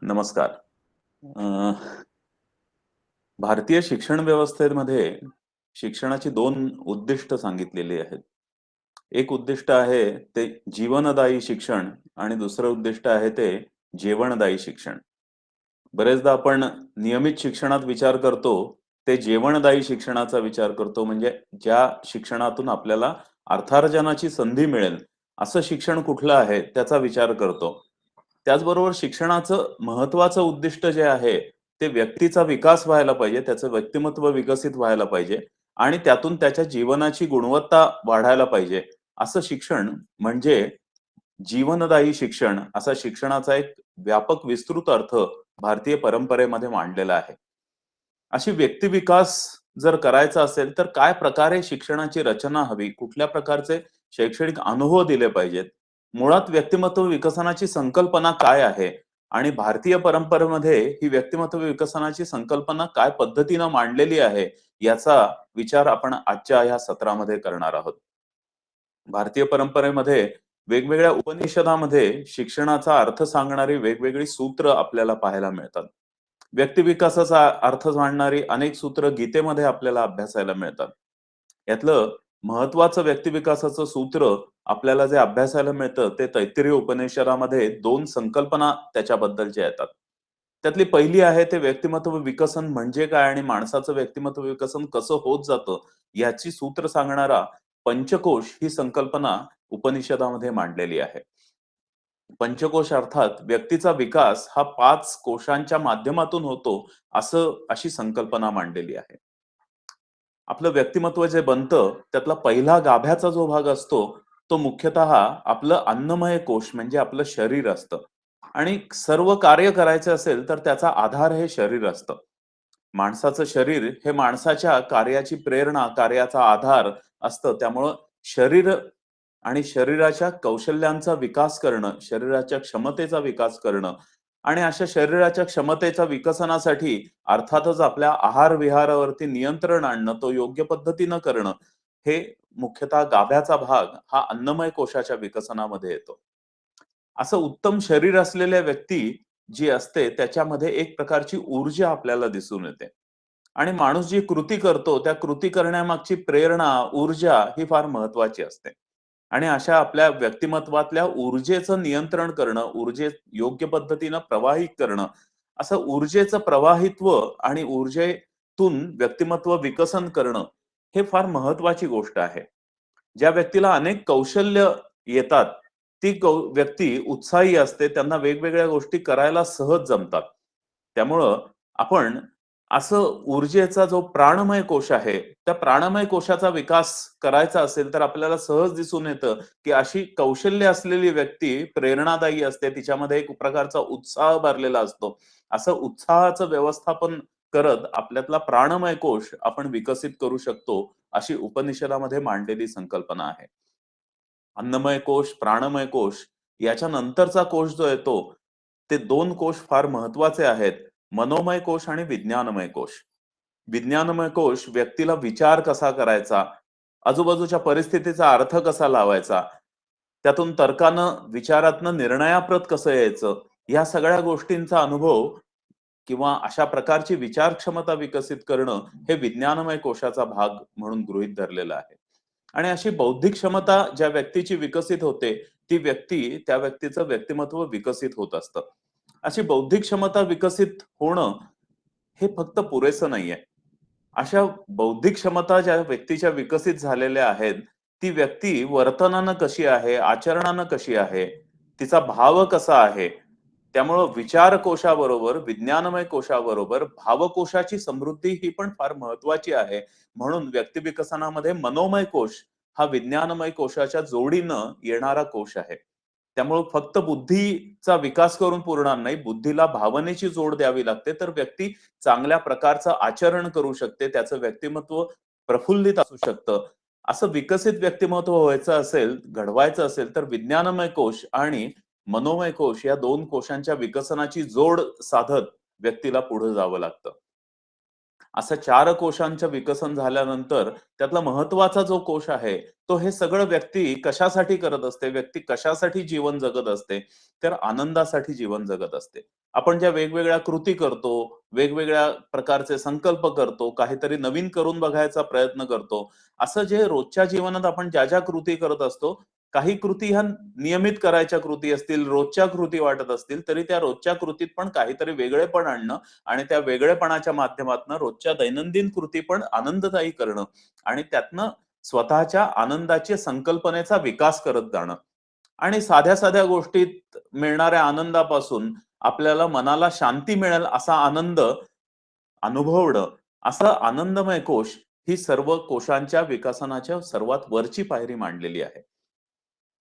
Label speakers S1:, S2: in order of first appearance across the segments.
S1: नमस्कार. अ, भारतीय शिक्षण व्यवस्थेमध्ये शिक्षणाची दोन उद्दिष्ट सांगितलेली आहेत. एक उद्दिष्ट आहे ते जीवनदायी शिक्षण आणि दुसरं उद्दिष्ट आहे ते जेवणदायी शिक्षण. बरेचदा आपण नियमित शिक्षणात विचार करतो, ते जेवणदायी शिक्षणाचा विचार करतो म्हणजे ज्या शिक्षणातून आपल्याला अर्थार्जनाची संधी मिळेल, असं शिक्षण कुठलं आहे त्याचा विचार करतो. त्याचबरोबर शिक्षणाचं महत्त्वाचं उद्दिष्ट जे आहे, ते व्यक्तीचा विकास व्हायला पाहिजे, त्याचं व्यक्तिमत्व विकसित व्हायला पाहिजे आणि त्यातून त्याच्या जीवनाची गुणवत्ता वाढायला पाहिजे. असं शिक्षण म्हणजे जीवनदायी शिक्षण असा शिक्षणाचा एक व्यापक विस्तृत अर्थ भारतीय परंपरेमध्ये मांडलेला आहे. अशी व्यक्तिविकास जर करायचा असेल, तर काय प्रकारे शिक्षणाची रचना हवी? कुठल्या प्रकारचे शैक्षणिक अनुभव दिले पाहिजेत? मुळात व्यक्तिमत्व विकसनाची संकल्पना काय आहे? आणि भारतीय परंपरेमध्ये ही व्यक्तिमत्व विकसनाची संकल्पना काय पद्धतीनं मांडलेली आहे? याचा विचार आपण आजच्या ह्या सत्रामध्ये करणार आहोत. भारतीय परंपरेमध्ये वेगवेगळ्या उपनिषदामध्ये शिक्षणाचा अर्थ सांगणारी वेगवेगळी सूत्र आपल्याला पाहायला मिळतात. व्यक्तिविकासाचा अर्थ सांगणारी अनेक सूत्र गीतेमध्ये आपल्याला अभ्यासायला मिळतात. यातलं महत्वाचं व्यक्तिविकासाचं सूत्र आपल्याला जे अभ्यासायला मिळतं ते तैत्तिरीय उपनिषदामध्ये दोन संकल्पना त्याच्याबद्दलच्या येतात. त्यातली पहिली आहे ते व्यक्तिमत्व विकसन म्हणजे काय आणि माणसाचं व्यक्तिमत्व विकसन कसं होत जातं याची सूत्र सांगणारा पंचकोश ही संकल्पना उपनिषदामध्ये मांडलेली आहे. पंचकोश अर्थात व्यक्तीचा विकास हा 5 कोशांच्या माध्यमातून होतो अशी संकल्पना मांडलेली आहे. आपलं व्यक्तिमत्व जे बनतं त्यातला पहिला गाभ्याचा जो भाग असतो तो मुख्यतः आपलं अन्नमय कोश म्हणजे आपलं शरीर असतं आणि सर्व कार्य करायचे असेल तर त्याचा आधार हे शरीर असतं. माणसाचं शरीर हे माणसाच्या कार्याची प्रेरणा, कार्याचा आधार असतं. त्यामुळं शरीर आणि शरीराच्या कौशल्यांचा विकास करणं, शरीराच्या क्षमतेचा विकास करणं आणि अशा शरीराच्या क्षमतेच्या विकसनासाठी अर्थातच आपल्या आहार-विहारावरती नियंत्रण आणणं, तो योग्य पद्धतीनं करणं, हे मुख्यतः गाभ्याचा भाग हा अन्नमय कोशाच्या विकसनामध्ये येतो. असं उत्तम शरीर असलेल्या व्यक्ती जी असते त्याच्यामध्ये एक प्रकारची ऊर्जा आपल्याला दिसून येते. आणि माणूस जी कृती करतो, त्या कृती करण्यामागची प्रेरणा, ऊर्जा ही फार महत्वाची असते. आणि अशा आपल्या व्यक्तिमत्वातल्या ऊर्जेचं नियंत्रण करणं, ऊर्जे योग्य पद्धतीनं प्रवाहित करणं, असं ऊर्जेचं प्रवाहित्व आणि ऊर्जेतून व्यक्तिमत्व विकसन करणं, हे फार महत्वाची गोष्ट आहे. ज्या व्यक्तीला अनेक कौशल्य येतात, ती व्यक्ती उत्साही असते. त्यांना वेगवेगळ्या गोष्टी करायला सहज जमतात. त्यामुळं आपण असं ऊर्जेचा जो प्राणमय कोश आहे, त्या प्राणमय कोशाचा विकास करायचा असेल, तर आपल्याला सहज दिसून येतं, की अशी कौशल्य असलेली व्यक्ती प्रेरणादायी असते. तिच्यामध्ये एक प्रकारचा उत्साह भरलेला असतो. असं उत्साहाचं व्यवस्थापन करत आपल्यातला प्राणमय कोश आपण विकसित करू शकतो, अशी उपनिषदामध्ये मांडलेली संकल्पना आहे. अन्नमय कोश, प्राणमय कोश याच्या नंतरचा कोश जो येतो, ते दोन कोश फार महत्वाचे आहेत. मनोमय कोश आणि विज्ञानमय कोश. विज्ञानमय कोश व्यक्तीला विचार कसा करायचा, आजूबाजूच्या परिस्थितीचा अर्थ कसा लावायचा, त्यातून तर्कानं, विचारातनं निर्णयाप्रत कसं यायचं, या सगळ्या गोष्टींचा अनुभव किंवा अशा प्रकारची विचार क्षमता विकसित करणं हे विज्ञानमय कोशाचा भाग म्हणून गृहीत धरलेलं आहे. आणि अशी बौद्धिक क्षमता ज्या व्यक्तीची विकसित होते, ती व्यक्ती त्या व्यक्तीचं व्यक्तिमत्व विकसित होत असतं. अशी बौद्धिक क्षमता विकसित होणं हे फक्त पुरेसं नाहीये. अशा बौद्धिक क्षमता ज्या व्यक्तीच्या विकसित झालेल्या आहेत, ती व्यक्ती वर्तनानं कशी आहे, आचरणानं कशी आहे, तिचा भाव कसा आहे. त्यामुळं विचार कोशाबरोबर, विज्ञानमय कोशाबरोबर भावकोशाची समृद्धी ही पण फार महत्वाची आहे. म्हणून व्यक्तिविकसनामध्ये मनोमय कोश हा विज्ञानमय कोशाच्या जोडीनं येणारा कोश आहे. त्यामुळं फक्त बुद्धीचा विकास करून पुरणार नाही. बुद्धीला भावनेची जोड द्यावी लागते, तर व्यक्ती चांगल्या प्रकारचं आचरण करू शकते. त्याचं व्यक्तिमत्व प्रफुल्लित असू शकतं. असं विकसित व्यक्तिमत्व व्हायचं असेल, घडवायचं असेल, तर विज्ञानमय कोश आणि मनोमय कोश या दोन कोशांच्या विकसनाची जोड साधत व्यक्तीला पुढे जावं लागतं. असं 4 कोशांचं विकसन झाल्यानंतर त्यातला महत्वाचा जो कोश आहे, तो हे सगळं व्यक्ती कशासाठी करत असते? व्यक्ती कशासाठी जीवन जगत असते? तर आनंदासाठी जीवन जगत असते. आपण ज्या वेगवेगळ्या कृती करतो, वेगवेगळ्या प्रकारचे संकल्प करतो, काहीतरी नवीन करून बघायचा प्रयत्न करतो. असं जे रोजच्या जीवनात आपण ज्या कृती करत असतो, काही कृती ह्या नियमित करायच्या कृती असतील, रोजच्या कृती वाटत असतील, तरी त्या रोजच्या कृतीत पण काहीतरी वेगळेपण आणणं आणि त्या वेगळेपणाच्या माध्यमातून रोजच्या दैनंदिन कृती पण आनंददायी करणं आणि त्यातनं स्वतःच्या आनंदाच्या संकल्पनेचा विकास करत जाणं आणि साध्या-साध्या गोष्टीत मिळणाऱ्या आनंदापासून आपल्याला मनाला शांती मिळेल असा आनंद अनुभवणं, असा आनंदमय कोश ही सर्व कोशांच्या विकसनाच्या सर्वात वरची पायरी मांडलेली आहे.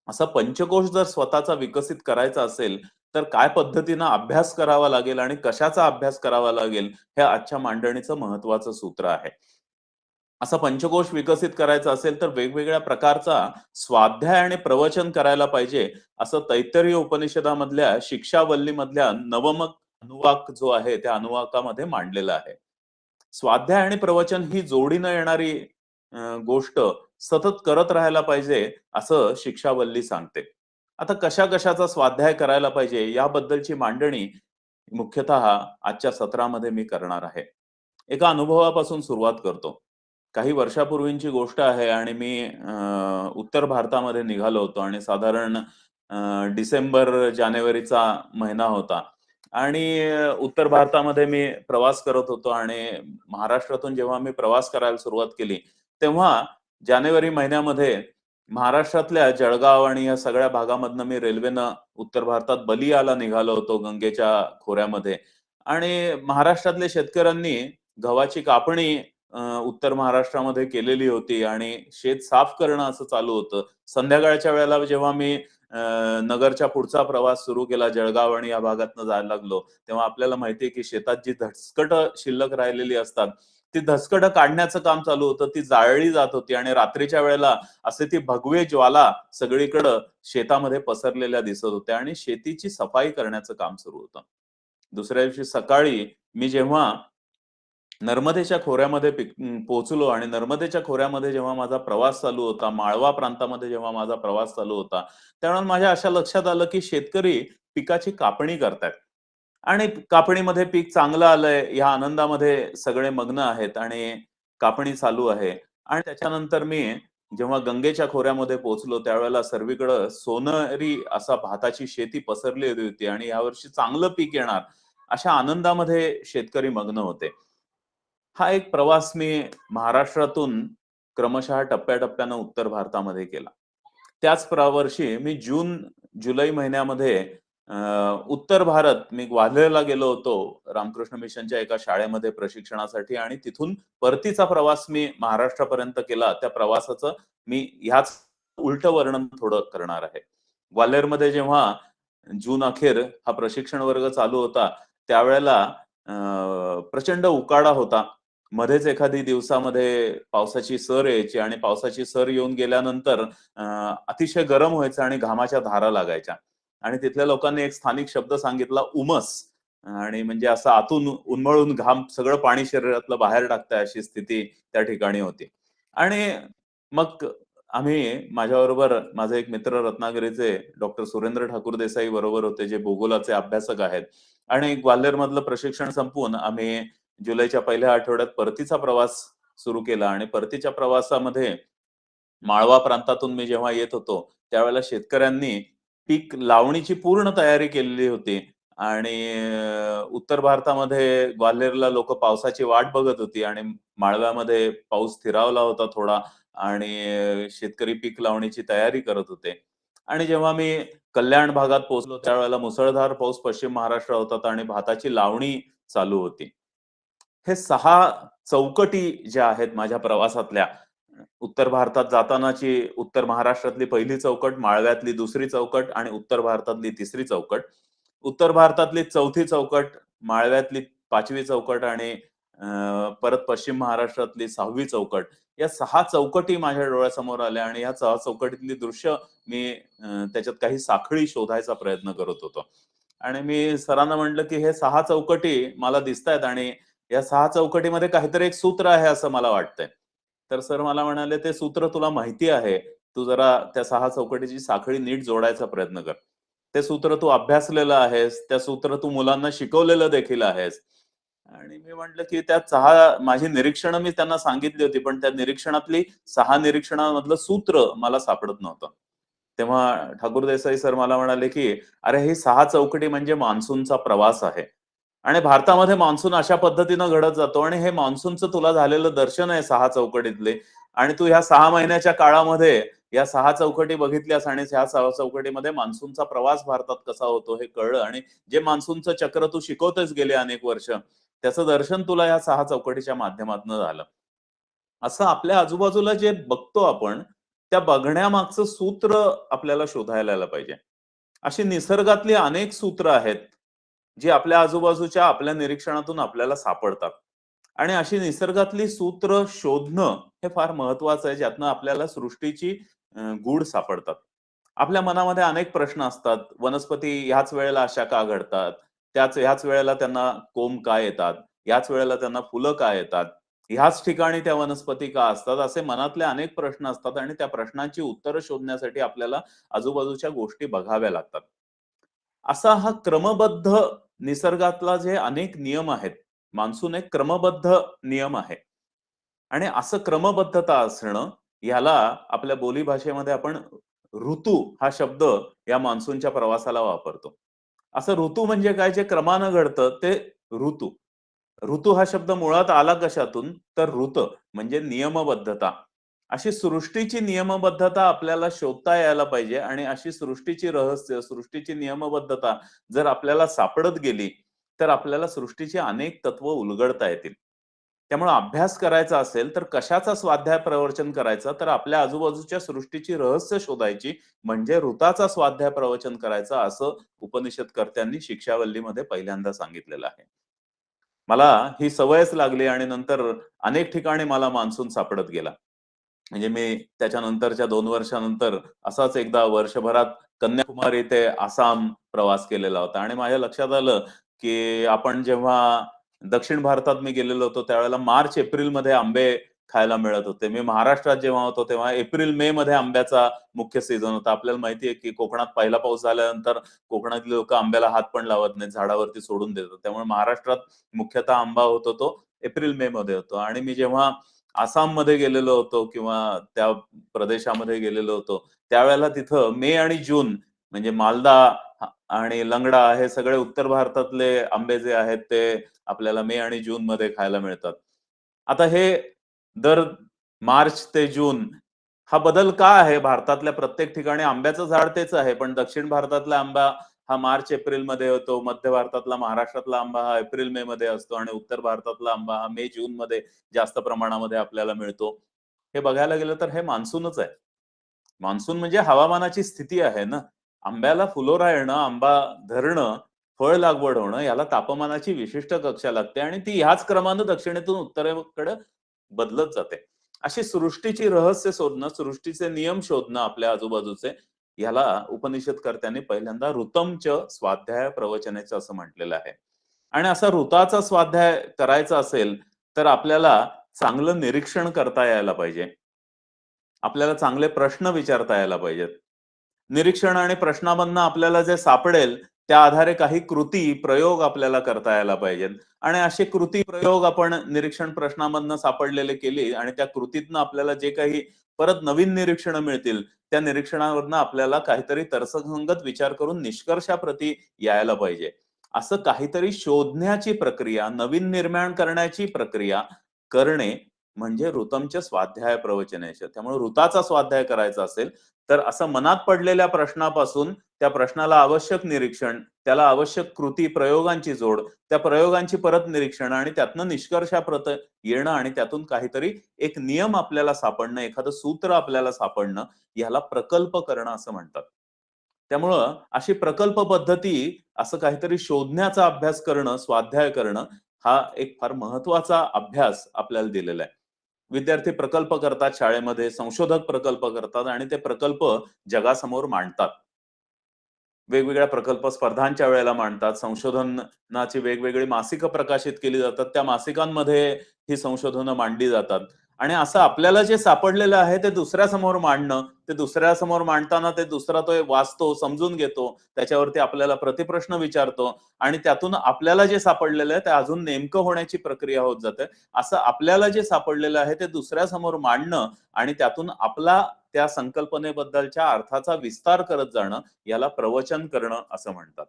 S1: असा पंचकोश जर स्वतःचा विकसित करायचा असेल, तर काय पद्धतीनं अभ्यास करावा लागेल आणि कशाचा अभ्यास करावा लागेल, हे आजच्या मांडणीचं महत्त्वाचं सूत्र आहे. असा पंचकोश विकसित करायचा असेल, तर वेगवेगळ्या प्रकारचा स्वाध्याय आणि प्रवचन करायला पाहिजे, असं तैत्तरीय उपनिषदामधल्या शिक्षावल्लीमधल्या नवमक अनुवाक जो आहे, त्या अनुवाकामध्ये मांडलेला आहे. स्वाध्याय आणि प्रवचन ही जोडीनं येणारी गोष्ट सतत करत राहायला पाहिजे, असं शिक्षावल्ली सांगते. आता कशा-कशाचा स्वाध्याय करायला पाहिजे, याबद्दलची मांडणी मुख्यतः आजच्या सत्रामध्ये मी करणार आहे. एका अनुभवापासून सुरुवात करतो. काही वर्षापूर्वीची गोष्ट आहे आणि मी उत्तर भारतामध्ये निघालो होतो आणि साधारण डिसेंबर-जानेवारीचा महिना होता आणि उत्तर भारतामध्ये मी प्रवास करत होतो आणि महाराष्ट्रातून जेव्हा मी प्रवास करायला सुरुवात केली, तेव्हा जानेवारी महिन्यामध्ये महाराष्ट्रातल्या जळगाव आणि या सगळ्या भागामधनं मी रेल्वेनं उत्तर भारतात बलियाला निघालो होतो गंगेच्या खोऱ्यामध्ये आणि महाराष्ट्रातल्या शेतकऱ्यांनी गव्हाची कापणी उत्तर महाराष्ट्रामध्ये केलेली होती आणि शेत साफ करणं असं चालू होतं. संध्याकाळच्या वेळेला जेव्हा मी नगरच्या पुढचा प्रवास सुरू केला, जळगाव आणि या भागातनं जायला लागलो, तेव्हा आपल्याला माहिती आहे की शेतात जी धसकटं शिल्लक राहिलेली असतात, ती धसकटं काढण्याचं काम चालू होतं. ती जाळली जात होती आणि रात्रीच्या वेळेला असे ती भगवे ज्वाला सगळीकडं शेतामध्ये पसरलेल्या दिसत होत्या आणि शेतीची सफाई करण्याचं काम सुरू होतं. दुसऱ्या दिवशी सकाळी मी जेव्हा नर्मदेच्या खोऱ्यामध्ये पोहोचलो आणि नर्मदेच्या खोऱ्यामध्ये जेव्हा माझा प्रवास चालू होता, माळवा प्रांतामध्ये जेव्हा माझा प्रवास चालू होता, त्यावेळेला माझ्या अशा लक्षात आलं, की शेतकरी पिकाची कापणी करतायत आणि कापणीमध्ये पीक चांगलं आलंय, या आनंदामध्ये सगळे मग्न आहेत आणि कापणी चालू आहे आणि त्याच्यानंतर मी जेव्हा गंगेच्या खोऱ्यामध्ये पोहोचलो, त्यावेळेला सर्वीकडं सोनेरी असा भाताची शेती पसरलेली होती आणि यावर्षी चांगलं पीक येणार, अशा आनंदामध्ये शेतकरी मग्न होते. हा एक प्रवास मी महाराष्ट्रातून क्रमशः टप्प्याटप्प्यानं उत्तर भारतामध्ये केला. त्याच वर्षी मी जून-जुलै महिन्यामध्ये अ, उत्तर भारत मी ग्वाल्हेरला गेलो होतो रामकृष्ण मिशनच्या एका शाळेमध्ये प्रशिक्षणासाठी आणि तिथून परतीचा प्रवास मी महाराष्ट्रापर्यंत केला. त्या प्रवासाचं मी ह्याच उलटं वर्णन थोडं करणार आहे. ग्वाल्हेरमध्ये जेव्हा जून अखेर हा प्रशिक्षण वर्ग चालू होता, त्यावेळेला प्रचंड उकाडा होता. मध्येच एखादी दिवसामध्ये पावसाची सर यायची आणि पावसाची सर येऊन गेल्यानंतर अतिशय गरम व्हायचं आणि घामाच्या धारा लागायच्या. आणि तिथल्या लोकांनी एक स्थानिक शब्द सांगितला उमस आणि म्हणजे असं आतून उन्मळून घाम सगळं पाणी शरीरातलं बाहेर टाकतंय अशी स्थिती त्या ठिकाणी होती. आणि मग आम्ही माझ्याबरोबर माझे एक मित्र रत्नागिरीचे डॉक्टर सुरेंद्र ठाकूर देसाई बरोबर होते, जे भूगोलाचे अभ्यासक आहेत. आणि ग्वाल्हेरमधलं प्रशिक्षण संपवून आम्ही जुलैच्या पहिल्या आठवड्यात परतीचा प्रवास सुरू केला आणि परतीच्या प्रवासामध्ये माळवा प्रांतातून मी जेव्हा येत होतो, त्यावेळेला शेतकऱ्यांनी पीक लावणीची पूर्ण तयारी केलेली होती आणि उत्तर भारतामध्ये ग्वाल्हेरला लोकं पावसाची वाट बघत होती आणि माळव्यामध्ये पाऊस स्थिरावला होता थोडा आणि शेतकरी पीक लावणीची तयारी करत होते. आणि जेव्हा मी कल्याण भागात पोहोचलो, त्यावेळेला मुसळधार पाऊस पश्चिम महाराष्ट्रात होता आणि भाताची लावणी चालू होती. हे 6 चौकटी ज्या आहेत माझ्या प्रवासातल्या, उत्तर भारतात जातानाची उत्तर महाराष्ट्रातली पहिली चौकट, माळव्यातली दुसरी चौकट आणि उत्तर भारतातली तिसरी चौकट. उत्तर भारतातली चौथी चौकट, माळव्यातली 5वी चौकट आणि परत पश्चिम महाराष्ट्रातली 6वी चौकट. या 6 चौकटी माझ्या डोळ्यासमोर आल्या आणि या 6 चौकटीतली दृश्य मी त्याच्यात काही साखळी शोधायचा प्रयत्न करत होतो. आणि मी सरांना म्हटलं, की "हे 6 चौकटी मला दिसतायत आणि या 6 चौकटीमध्ये काहीतरी एक सूत्र आहे असं मला वाटतंय." तर सर मला म्हणाले, "ते सूत्र तुला माहिती आहे. तू जरा त्या 6 चौकटीची साखळी नीट जोडायचा प्रयत्न कर." ते सूत्र तू अभ्यासलेलं आहेस, त्या सूत्र तू मुलांना शिकवलेलं देखील आहेस. आणि मी म्हटलं, की त्या 6 माझी निरीक्षणं मी त्यांना सांगितली होती, पण त्या निरीक्षणातली 6 निरीक्षणामधलं सूत्र मला सापडत नव्हतं. तेव्हा ठाकूर देसाई सर मला म्हणाले, की "अरे, ही 6 चौकटी म्हणजे मान्सूनचा प्रवास आहे आणि भारतामध्ये मान्सून अशा पद्धतीनं घडत जातो आणि हे मान्सूनचं तुला झालेलं दर्शन आहे 6 चौकटीतले आणि तू ह्या 6 महिन्याच्या काळामध्ये या 6 चौकटी बघितल्यास आणि ह्या 6 चौकटीमध्ये मान्सूनचा प्रवास भारतात कसा होतो हे कळलं आणि जे मान्सूनचं चक्र तू शिकवतच गेले अनेक वर्ष, त्याचं दर्शन तुला या 6 चौकटीच्या माध्यमातून झालं. असं आपल्या आजूबाजूला जे बघतो आपण, त्या बघण्यामागचं सूत्र आपल्याला शोधायला आलं पाहिजे. अशी निसर्गातली अनेक सूत्र आहेत, जी आपल्या आजूबाजूच्या आपल्या निरीक्षणातून आपल्याला सापडतात. आणि अशी निसर्गातली सूत्र शोधणं हे फार महत्वाचं आहे, ज्यातनं आपल्याला सृष्टीची गूढ सापडतात. आपल्या मनामध्ये अनेक प्रश्न असतात. वनस्पती ह्याच वेळेला अशा का घडतात? ह्याच वेळेला त्यांना कोंब का येतात? याच वेळेला त्यांना फुलं का येतात? ह्याच ठिकाणी त्या वनस्पती का असतात? असे मनातले अनेक प्रश्न असतात आणि त्या प्रश्नांची उत्तरं शोधण्यासाठी आपल्याला आजूबाजूच्या गोष्टी बघाव्या लागतात. असा हा क्रमबद्ध निसर्गातला जे अनेक नियम आहेत. मान्सून एक क्रमबद्ध नियम आहे. आणि असं क्रमबद्धता असणं, ह्याला आपल्या बोलीभाषेमध्ये आपण ऋतू हा शब्द या मान्सूनच्या प्रवासाला वापरतो. असं ऋतू म्हणजे काय जे क्रमानं घडतं ते ऋतू. ऋतू हा शब्द मुळात आला कशातून? तर ऋत म्हणजे नियमबद्धता. अशी सृष्टीची नियमबद्धता आपल्याला शोधता यायला पाहिजे आणि अशी सृष्टीची रहस्य, सृष्टीची नियमबद्धता जर आपल्याला सापडत गेली, तर आपल्याला सृष्टीची अनेक तत्व उलगडता येतील. त्यामुळे अभ्यास करायचा असेल, तर कशाचा स्वाध्याय प्रवचन करायचा? तर आपल्या आजूबाजूच्या सृष्टीची रहस्य शोधायची, म्हणजे ऋताचा स्वाध्याय प्रवचन करायचा, असं उपनिषदकर्त्यांनी शिक्षावल्लीमध्ये पहिल्यांदा सांगितलेलं आहे. मला ही सवयच लागली आणि नंतर अनेक ठिकाणी मला मान्सून सापडत गेला. म्हणजे मी त्याच्यानंतरच्या 2 वर्षानंतर असाच एकदा वर्षभरात कन्याकुमारी ते आसाम प्रवास केलेला होता आणि माझ्या लक्षात आलं, की आपण जेव्हा दक्षिण भारतात मी गेलेलो होतो, त्यावेळेला मार्च-एप्रिलमध्ये आंबे खायला मिळत होते. मी महाराष्ट्रात जेव्हा होतो, तेव्हा एप्रिल-मे मध्ये आंब्याचा मुख्य सीझन होता. आपल्याला माहिती आहे, की कोकणात पहिला पाऊस झाल्यानंतर कोकणातली लोकं आंब्याला हात पण लावत नाहीत, झाडावरती सोडून देतात. त्यामुळे महाराष्ट्रात मुख्यतः आंबा होतो तो एप्रिल-मे मध्ये होतो आणि मी जेव्हा आसाममध्ये गेलेलो होतो किंवा त्या प्रदेशामध्ये गेलेलो होतो, त्यावेळेला तिथं मे आणि जून म्हणजे मालदा आणि लंगडा हे सगळे उत्तर भारतातले आंबे जे आहेत ते आपल्याला मे आणि जूनमध्ये खायला मिळतात. आता हे दर मार्च ते जून हा बदल का आहे? भारतातल्या प्रत्येक ठिकाणी आंब्याचं झाड तेच आहे, पण दक्षिण भारतातला आंबा हा मार्च-एप्रिलमध्ये होतो. मध्य भारतातला, महाराष्ट्रातला आंबा हा एप्रिल-मे मध्ये असतो आणि उत्तर भारतातला आंबा हा मे-जूनमध्ये जास्त प्रमाणामध्ये आपल्याला मिळतो. हे बघायला गेलं तर हे मान्सूनच आहे. मान्सून म्हणजे हवामानाची स्थिती आहे ना. आंब्याला फुलोरा येणं, आंबा धरणं, फळ लागवड होणं याला तापमानाची विशिष्ट कक्षा लागते आणि ती ह्याच क्रमानं दक्षिणेतून उत्तरेकडे बदलत जाते. अशी सृष्टीची रहस्य शोधणं, सृष्टीचे नियम शोधणं आपल्या आजूबाजूचे, ह्याला उपनिषदकर्त्यांनी पहिल्यांदा ऋतम च स्वाध्याय प्रवचनेच असं म्हटलेलं आहे. आणि असा ऋताचा स्वाध्याय करायचा असेल, तर आपल्याला चांगलं निरीक्षण करता यायला पाहिजे. आपल्याला चांगले प्रश्न विचारता यायला पाहिजेत. निरीक्षण आणि प्रश्नामधनं आपल्याला जे सापडेल, त्या आधारे काही कृती, प्रयोग आपल्याला करता यायला पाहिजेत. आणि असे कृती, प्रयोग आपण निरीक्षण प्रश्नामधनं सापडलेले केली आणि त्या कृतीतनं आपल्याला जे काही परत नवीन निरीक्षणं मिळतील, त्या निरीक्षणावरनं आपल्याला काहीतरी तर्कसंगत विचार करून निष्कर्षाप्रती यायला पाहिजे. असं काहीतरी शोधण्याची प्रक्रिया, नवीन निर्माण करण्याची प्रक्रिया करणे म्हणजे ऋतमच्या स्वाध्याय प्रवचनेचे. त्यामुळे ऋताचा स्वाध्याय करायचा असेल, तर असं मनात पडलेल्या प्रश्नापासून त्या प्रश्नाला आवश्यक निरीक्षण, त्याला आवश्यक कृती, प्रयोगांची जोड, त्या प्रयोगांची परत निरीक्षण आणि त्यातनं निष्कर्षाप्रत येणं आणि त्यातून काहीतरी एक नियम आपल्याला सापडणं, एखादं सूत्र आपल्याला सापडणं, याला प्रकल्प करणं असं म्हणतात. त्यामुळं अशी प्रकल्प पद्धती, असं काहीतरी शोधण्याचा अभ्यास करणं, स्वाध्याय करणं, हा एक फार महत्वाचा अभ्यास आपल्याला दिलेला आहे. विद्यार्थी प्रकल्प करतात शाळेमध्ये, संशोधक प्रकल्प करतात आणि ते प्रकल्प जगासमोर मांडतात. वेगवेगळ्या प्रकल्प स्पर्धांच्या वेळेला मांडतात. संशोधनाची वेगवेगळी मासिकं प्रकाशित केली जातात. त्या मासिकांमध्ये ही संशोधनं मांडली जातात आणि असं आपल्याला जे सापडलेलं आहे ते दुसऱ्यासमोर मांडणं, ते दुसऱ्यासमोर मांडताना ते दुसरा तो वाचतो, समजून घेतो, त्याच्यावरती आपल्याला प्रतिप्रश्न विचारतो आणि त्यातून आपल्याला जे सापडलेलं आहे ते अजून नेमकं होण्याची प्रक्रिया होत जाते. असं आपल्याला जे सापडलेलं आहे ते दुसऱ्यासमोर मांडणं आणि त्यातून आपला त्या संकल्पनेबद्दलच्या अर्थाचा विस्तार करत जाणं, याला प्रवचन करणं असं म्हणतात.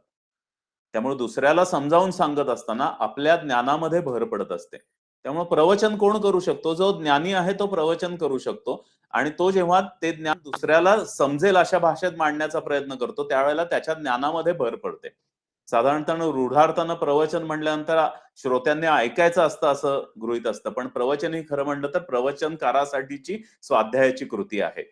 S1: त्यामुळे दुसऱ्याला समजावून सांगत असताना आपल्या ज्ञानामध्ये भर पडत असते. त्यामुळे प्रवचन कोण करू शकतो? जो ज्ञानी आहे तो प्रवचन करू शकतो आणि तो जेव्हा ते ज्ञान दुसऱ्याला समजेल अशा भाषेत मांडण्याचा प्रयत्न करतो, त्यावेळेला त्याच्या ज्ञानामध्ये भर पडते. साधारणतः रूढार्थानं प्रवचन म्हटल्यानंतर श्रोत्यांनी ऐकायचं असतं असं गृहीत असतं. पण प्रवचन ही खरं म्हटलं तर प्रवचनकारासाठीची स्वाध्यायाची कृती आहे.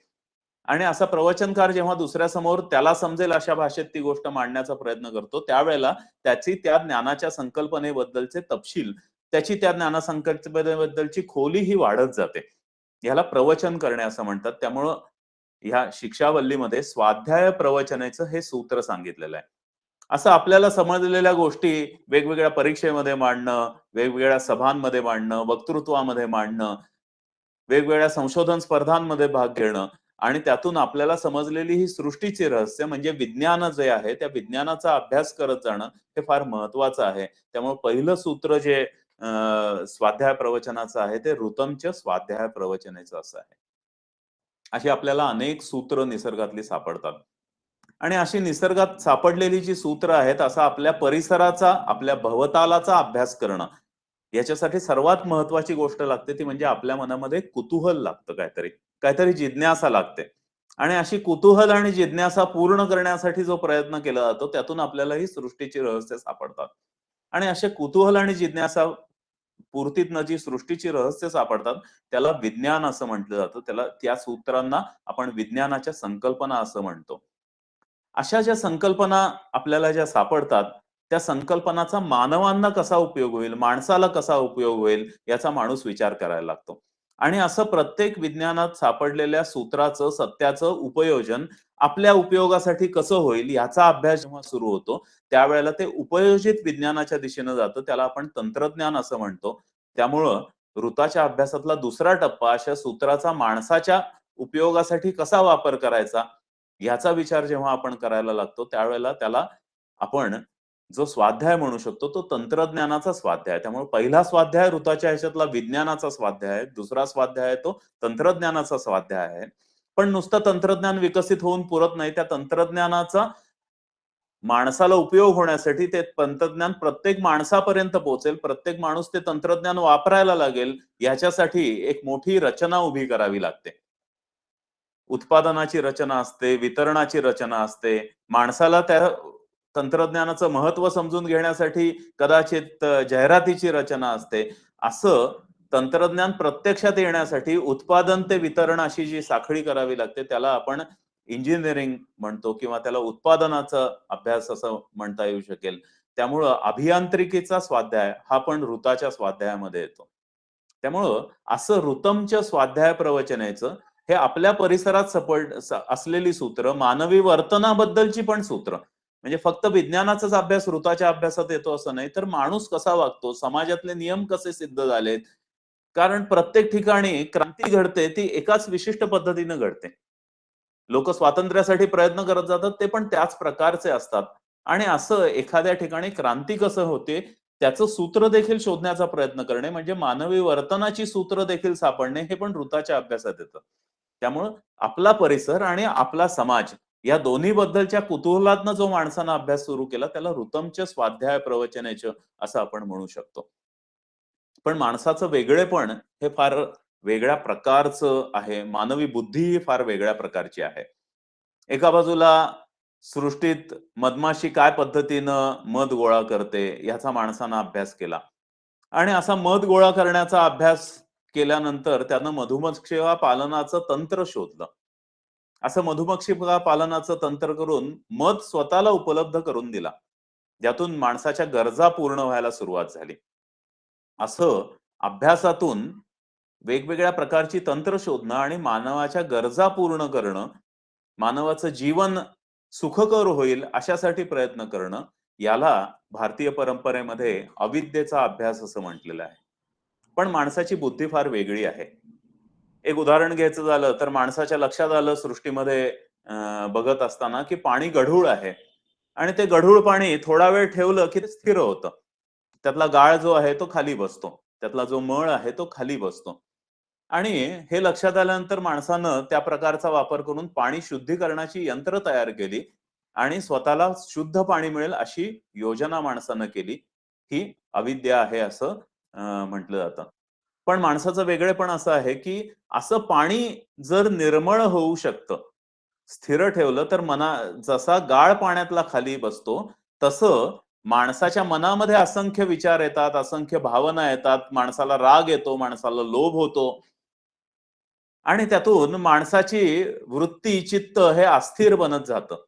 S1: आणि असा प्रवचनकार जेव्हा दुसऱ्यासमोर त्याला समजेल अशा भाषेत ती गोष्ट मांडण्याचा प्रयत्न करतो, त्यावेळेला त्याची त्या ज्ञानाच्या संकल्पनेबद्दलचे तपशील, त्याची त्या ज्ञानसंकल्पनेबद्दलची खोली ही वाढत जाते. याला प्रवचन करणे असं म्हणतात. त्यामुळं ह्या शिक्षावल्लीमध्ये स्वाध्याय प्रवचनेचं हे सूत्र सांगितलेलं आहे. असं आपल्याला समजलेल्या गोष्टी वेगवेगळ्या परीक्षेमध्ये मांडणं, वेगवेगळ्या सभांमध्ये मांडणं, वक्तृत्वामध्ये मांडणं, वेगवेगळ्या संशोधन स्पर्धांमध्ये भाग घेणं आणि त्यातून आपल्याला समजलेली ही सृष्टीची रहस्य म्हणजे विज्ञान जे आहे, त्या विज्ञानाचा अभ्यास करत जाणं हे फार महत्वाचं आहे. त्यामुळे पहिलं सूत्र जे स्वाध्याय प्रवचनाचं आहे ते ऋतमच्या स्वाध्याय प्रवचनेचं असं आहे. अशी आपल्याला अनेक सूत्र निसर्गातली सापडतात. आणि अशी निसर्गात सापडलेली जी सूत्र आहेत, असा आपल्या परिसराचा, आपल्या भवतालाचा अभ्यास करणं. याच्यासाठी सर्वात महत्वाची गोष्ट लागते ती म्हणजे आपल्या मनामध्ये कुतूहल लागतं काहीतरी. काहीतरी जिज्ञासा लागते. आणि अशी कुतूहल आणि जिज्ञासा पूर्ण करण्यासाठी जो प्रयत्न केला जातो, त्यातून आपल्याला ही सृष्टीची रहस्य सापडतात. आणि असे कुतूहल आणि जिज्ञासा पूर्तीतनं जी सृष्टीची रहस्य सापडतात, त्याला विज्ञान असं म्हटलं जातं. त्याला त्या सूत्रांना आपण विज्ञानाच्या संकल्पना असं म्हणतो. अशा ज्या संकल्पना आपल्याला ज्या सापडतात, त्या संकल्पनाचा मानवांना कसा उपयोग होईल, माणसाला कसा उपयोग होईल, याचा माणूस विचार करायला लागतो. आणि असं प्रत्येक विज्ञानात सापडलेल्या सूत्राचं, सत्याचं उपयोजन आपल्या उपयोगासाठी कसं होईल, याचा अभ्यास जेव्हा सुरू होतो, त्यावेळेला ते उपयोजित विज्ञानाच्या दिशेनं जातं. त्याला आपण तंत्रज्ञान असं म्हणतो. त्यामुळं ऋताच्या अभ्यासातला दुसरा टप्पा अशा सूत्राचा माणसाच्या उपयोगासाठी कसा वापर करायचा, ह्याचा विचार जेव्हा आपण करायला लागतो, त्यावेळेला त्याला आपण जो स्वाध्याय म्हणू शकतो, तो तंत्रज्ञानाचा स्वाध्याय. त्यामुळे पहिला स्वाध्याय ऋताच्या ह्याच्यातला विज्ञानाचा स्वाध्याय आहे. दुसरा स्वाध्याय आहे तो तंत्रज्ञानाचा स्वाध्याय आहे. पण नुसतं तंत्रज्ञान विकसित होऊन पुरत नाही. त्या तंत्रज्ञानाचा माणसाला उपयोग होण्यासाठी ते तंत्रज्ञान प्रत्येक माणसापर्यंत पोहोचेल, प्रत्येक माणूस ते तंत्रज्ञान वापरायला लागेल, याच्यासाठी एक मोठी रचना उभी करावी लागते. उत्पादनाची रचना असते, वितरणाची रचना असते. माणसाला त्या तंत्रज्ञानाचं महत्त्व समजून घेण्यासाठी कदाचित जाहिरातीची रचना असते. असं तंत्रज्ञान प्रत्यक्षात येण्यासाठी उत्पादन ते वितरण अशी जी साखळी करावी लागते, त्याला आपण इंजिनिअरिंग म्हणतो किंवा त्याला उत्पादनाचा अभ्यास असं म्हणता येऊ शकेल. त्यामुळं अभियांत्रिकीचा स्वाध्याय हा पण ऋताच्या स्वाध्यायामध्ये येतो. त्यामुळं असं ऋतमच्या स्वाध्याय प्रवचनाचं हे आपल्या परिसरात असलेली सूत्र, मानवी वर्तनाबद्दलची पण सूत्र. म्हणजे फक्त विज्ञानाचाच अभ्यास ऋताच्या अभ्यासात येतो असं नाही, तर माणूस कसा वागतो, समाजातले नियम कसे सिद्ध झालेत. कारण प्रत्येक ठिकाणी क्रांती घडते ती एकाच विशिष्ट पद्धतीने घडते. लोक स्वातंत्र्यासाठी प्रयत्न करत जातात, ते पण त्याच प्रकारचे असतात. आणि असं एखाद्या ठिकाणी क्रांती कसं होते, त्याचं सूत्र देखील शोधण्याचा प्रयत्न करणे म्हणजे मानवी वर्तनाची सूत्र देखील सापडणे हे पण ऋताच्या अभ्यासात येतं. त्यामुळं आपला परिसर आणि आपला समाज या दोन्ही बद्दलच्या कुतूहलातनं जो माणसानं अभ्यास सुरू केला त्याला ऋतमच्या स्वाध्याय प्रवचनेचं असं आपण म्हणू शकतो. पण माणसाचं वेगळेपण हे फार वेगळ्या प्रकारचं आहे. मानवी बुद्धी ही फार वेगळ्या प्रकारची आहे. एका बाजूला सृष्टीत मधमाशी काय पद्धतीनं मध गोळा करते याचा माणसानं अभ्यास केला. आणि असा मध गोळा करण्याचा अभ्यास केल्यानंतर त्यानं मधुमक्षी पालनाचं तंत्र शोधलं. असं मधुमक्षी पालनाचं तंत्र करून मध स्वतःला उपलब्ध करून दिला. ज्यातून माणसाच्या गरजा पूर्ण व्हायला सुरुवात झाली. असं अभ्यासातून वेगवेगळ्या प्रकारची तंत्र शोधणं आणि मानवाच्या गरजा पूर्ण करणं, मानवाचं जीवन सुखकर होईल अशासाठी प्रयत्न करणं, याला भारतीय परंपरेमध्ये अविद्येचा अभ्यास असं म्हटलेलं आहे. पण माणसाची बुद्धी फार वेगळी आहे. एक उदाहरण घ्यायचं झालं तर माणसाच्या लक्षात आलं सृष्टीमध्ये बघत असताना की पाणी गढूळ आहे आणि ते गढूळ पाणी थोडा वेळ ठेवलं की ते स्थिर होतं. त्यातला गाळ जो आहे तो खाली बसतो. त्यातला जो मळ आहे तो खाली बसतो. आणि हे लक्षात आल्यानंतर माणसानं त्या प्रकारचा वापर करून पाणी शुद्धीकरणाची यंत्र तयार केली आणि स्वतःला शुद्ध पाणी मिळेल अशी योजना माणसानं केली. ही अविद्या आहे असं म्हटलं जातं. पण माणसाचं वेगळेपण असं आहे, की असं पाणी जर निर्मळ होऊ शकतं, स्थिर ठेवलं तर जसा गाळ पाण्यातला खाली बसतो, तसं माणसाच्या मनामध्ये असंख्य विचार येतात, असंख्य भावना येतात, माणसाला राग येतो, माणसाला लोभ होतो आणि त्यातून माणसाची वृत्ती, चित्त हे अस्थिर बनत जातं.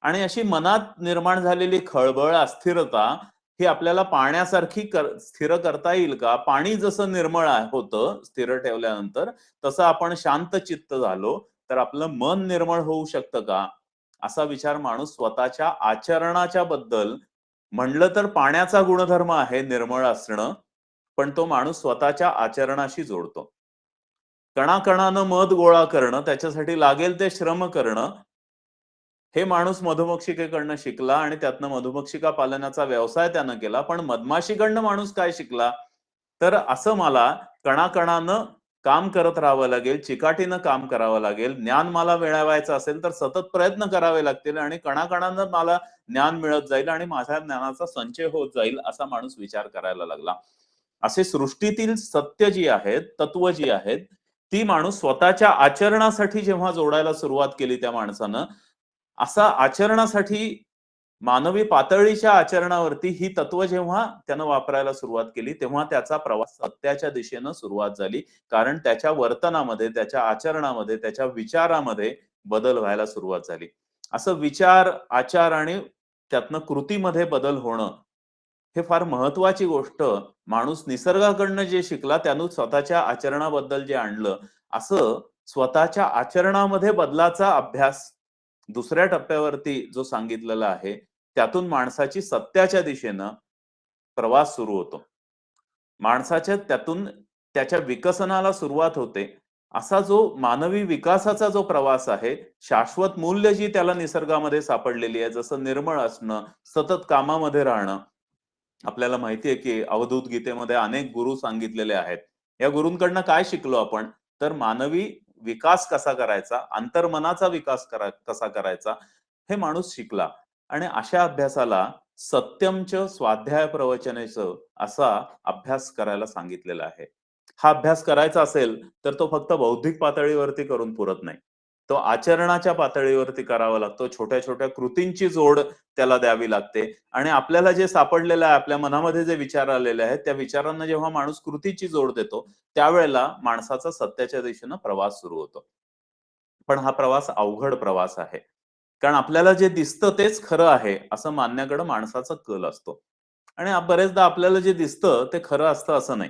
S1: आणि अशी मनात निर्माण झालेली खळबळ, अस्थिरता ही आपल्याला पाण्यासारखी स्थिर करता येईल का? पाणी जसं निर्मळ होतं स्थिर ठेवल्यानंतर, तसं आपण शांत चित्त झालो, तर आपलं मन निर्मळ होऊ शकतं का? असा विचार माणूस स्वतःच्या आचरणाच्या बद्दल म्हणलं तर पाण्याचा गुणधर्म आहे निर्मळ असणं, पण तो माणूस स्वतःच्या आचरणाशी जोडतो. कणाकणानं मध गोळा करणं, त्याच्यासाठी लागेल ते श्रम करणं, हे माणूस मधुमक्षिकेकडनं शिकला आणि त्यातनं मधुमक्षिका पालनाचा व्यवसाय त्यानं केला. पण मधमाशीकडनं माणूस काय शिकला? तर असं मला कणाकणानं काम करत राहावं लागेल, चिकाटीनं काम करावं लागेल. ज्ञान मला मिळवायचं असेल तर सतत प्रयत्न करावे लागतील आणि कणाकणानं मला ज्ञान मिळत जाईल आणि माझ्या ज्ञानाचा संचय होत जाईल, असा माणूस विचार करायला लागला. असे सृष्टीतील सत्य जी आहेत, तत्व जी आहेत, ती माणूस स्वतःच्या आचरणासाठी जेव्हा जोडायला सुरुवात केली त्या माणसानं, असा आचरणासाठी मानवी पातळीच्या आचरणावरती ही तत्व जेव्हा त्यानं वापरायला सुरुवात केली, तेव्हा त्याचा प्रवास सत्याच्या दिशेनं सुरुवात झाली. कारण त्याच्या वर्तनामध्ये, त्याच्या आचरणामध्ये, त्याच्या विचारामध्ये बदल व्हायला सुरुवात झाली. असं विचार, आचार आणि त्यातनं कृतीमध्ये बदल होणं, हे फार महत्वाची गोष्ट माणूस निसर्गाकडनं जे शिकला, त्यानं स्वतःच्या आचरणाबद्दल जे आणलं, असं स्वतःच्या आचरणामध्ये बदलाचा अभ्यास दुसऱ्या टप्प्यावरती जो सांगितलेला आहे, त्यातून माणसाची सत्याच्या दिशेनं प्रवास सुरू होतो. माणसाच्या त्यातून त्याच्या विकसनाला सुरुवात होते. असा जो मानवी विकासाचा जो प्रवास आहे, शाश्वत मूल्य जी त्याला निसर्गामध्ये सापडलेली आहे, जसं निर्मळ असणं, सतत कामामध्ये राहणं. आपल्याला माहिती आहे, की अवधूत गीतेमध्ये अनेक गुरु सांगितलेले आहेत. या गुरूंकडनं काय शिकलो आपण? तर मानवी विकास कसा करायचा, अंतर्मनाचा विकास कसा करायचा, हे माणूस शिकला. आणि अशा अभ्यासाला सत्यमच स्वाध्याय प्रवचनेचं असा अभ्यास करायला सांगितलेला आहे. हा अभ्यास करायचा असेल, तर तो फक्त बौद्धिक पातळीवरती करून पुरत नाही. तो आचरणाच्या पातळीवरती करावा लागतो. छोट्या-छोट्या कृतींची जोड त्याला द्यावी लागते आणि आपल्याला जे सापडलेलं आहे, आपल्या मनामध्ये जे विचार आलेले आहेत, त्या विचारांना जेव्हा माणूस कृतीची जोड देतो, त्यावेळेला माणसाचा सत्याच्या दिशेनं प्रवास सुरू होतो. पण हा प्रवास अवघड प्रवास आहे. कारण आपल्याला जे दिसतं तेच खरं आहे, असं मानण्याकडे माणसाचा कल असतो. आणि बरेचदा आपल्याला जे दिसतं ते खरं असतं असं नाही.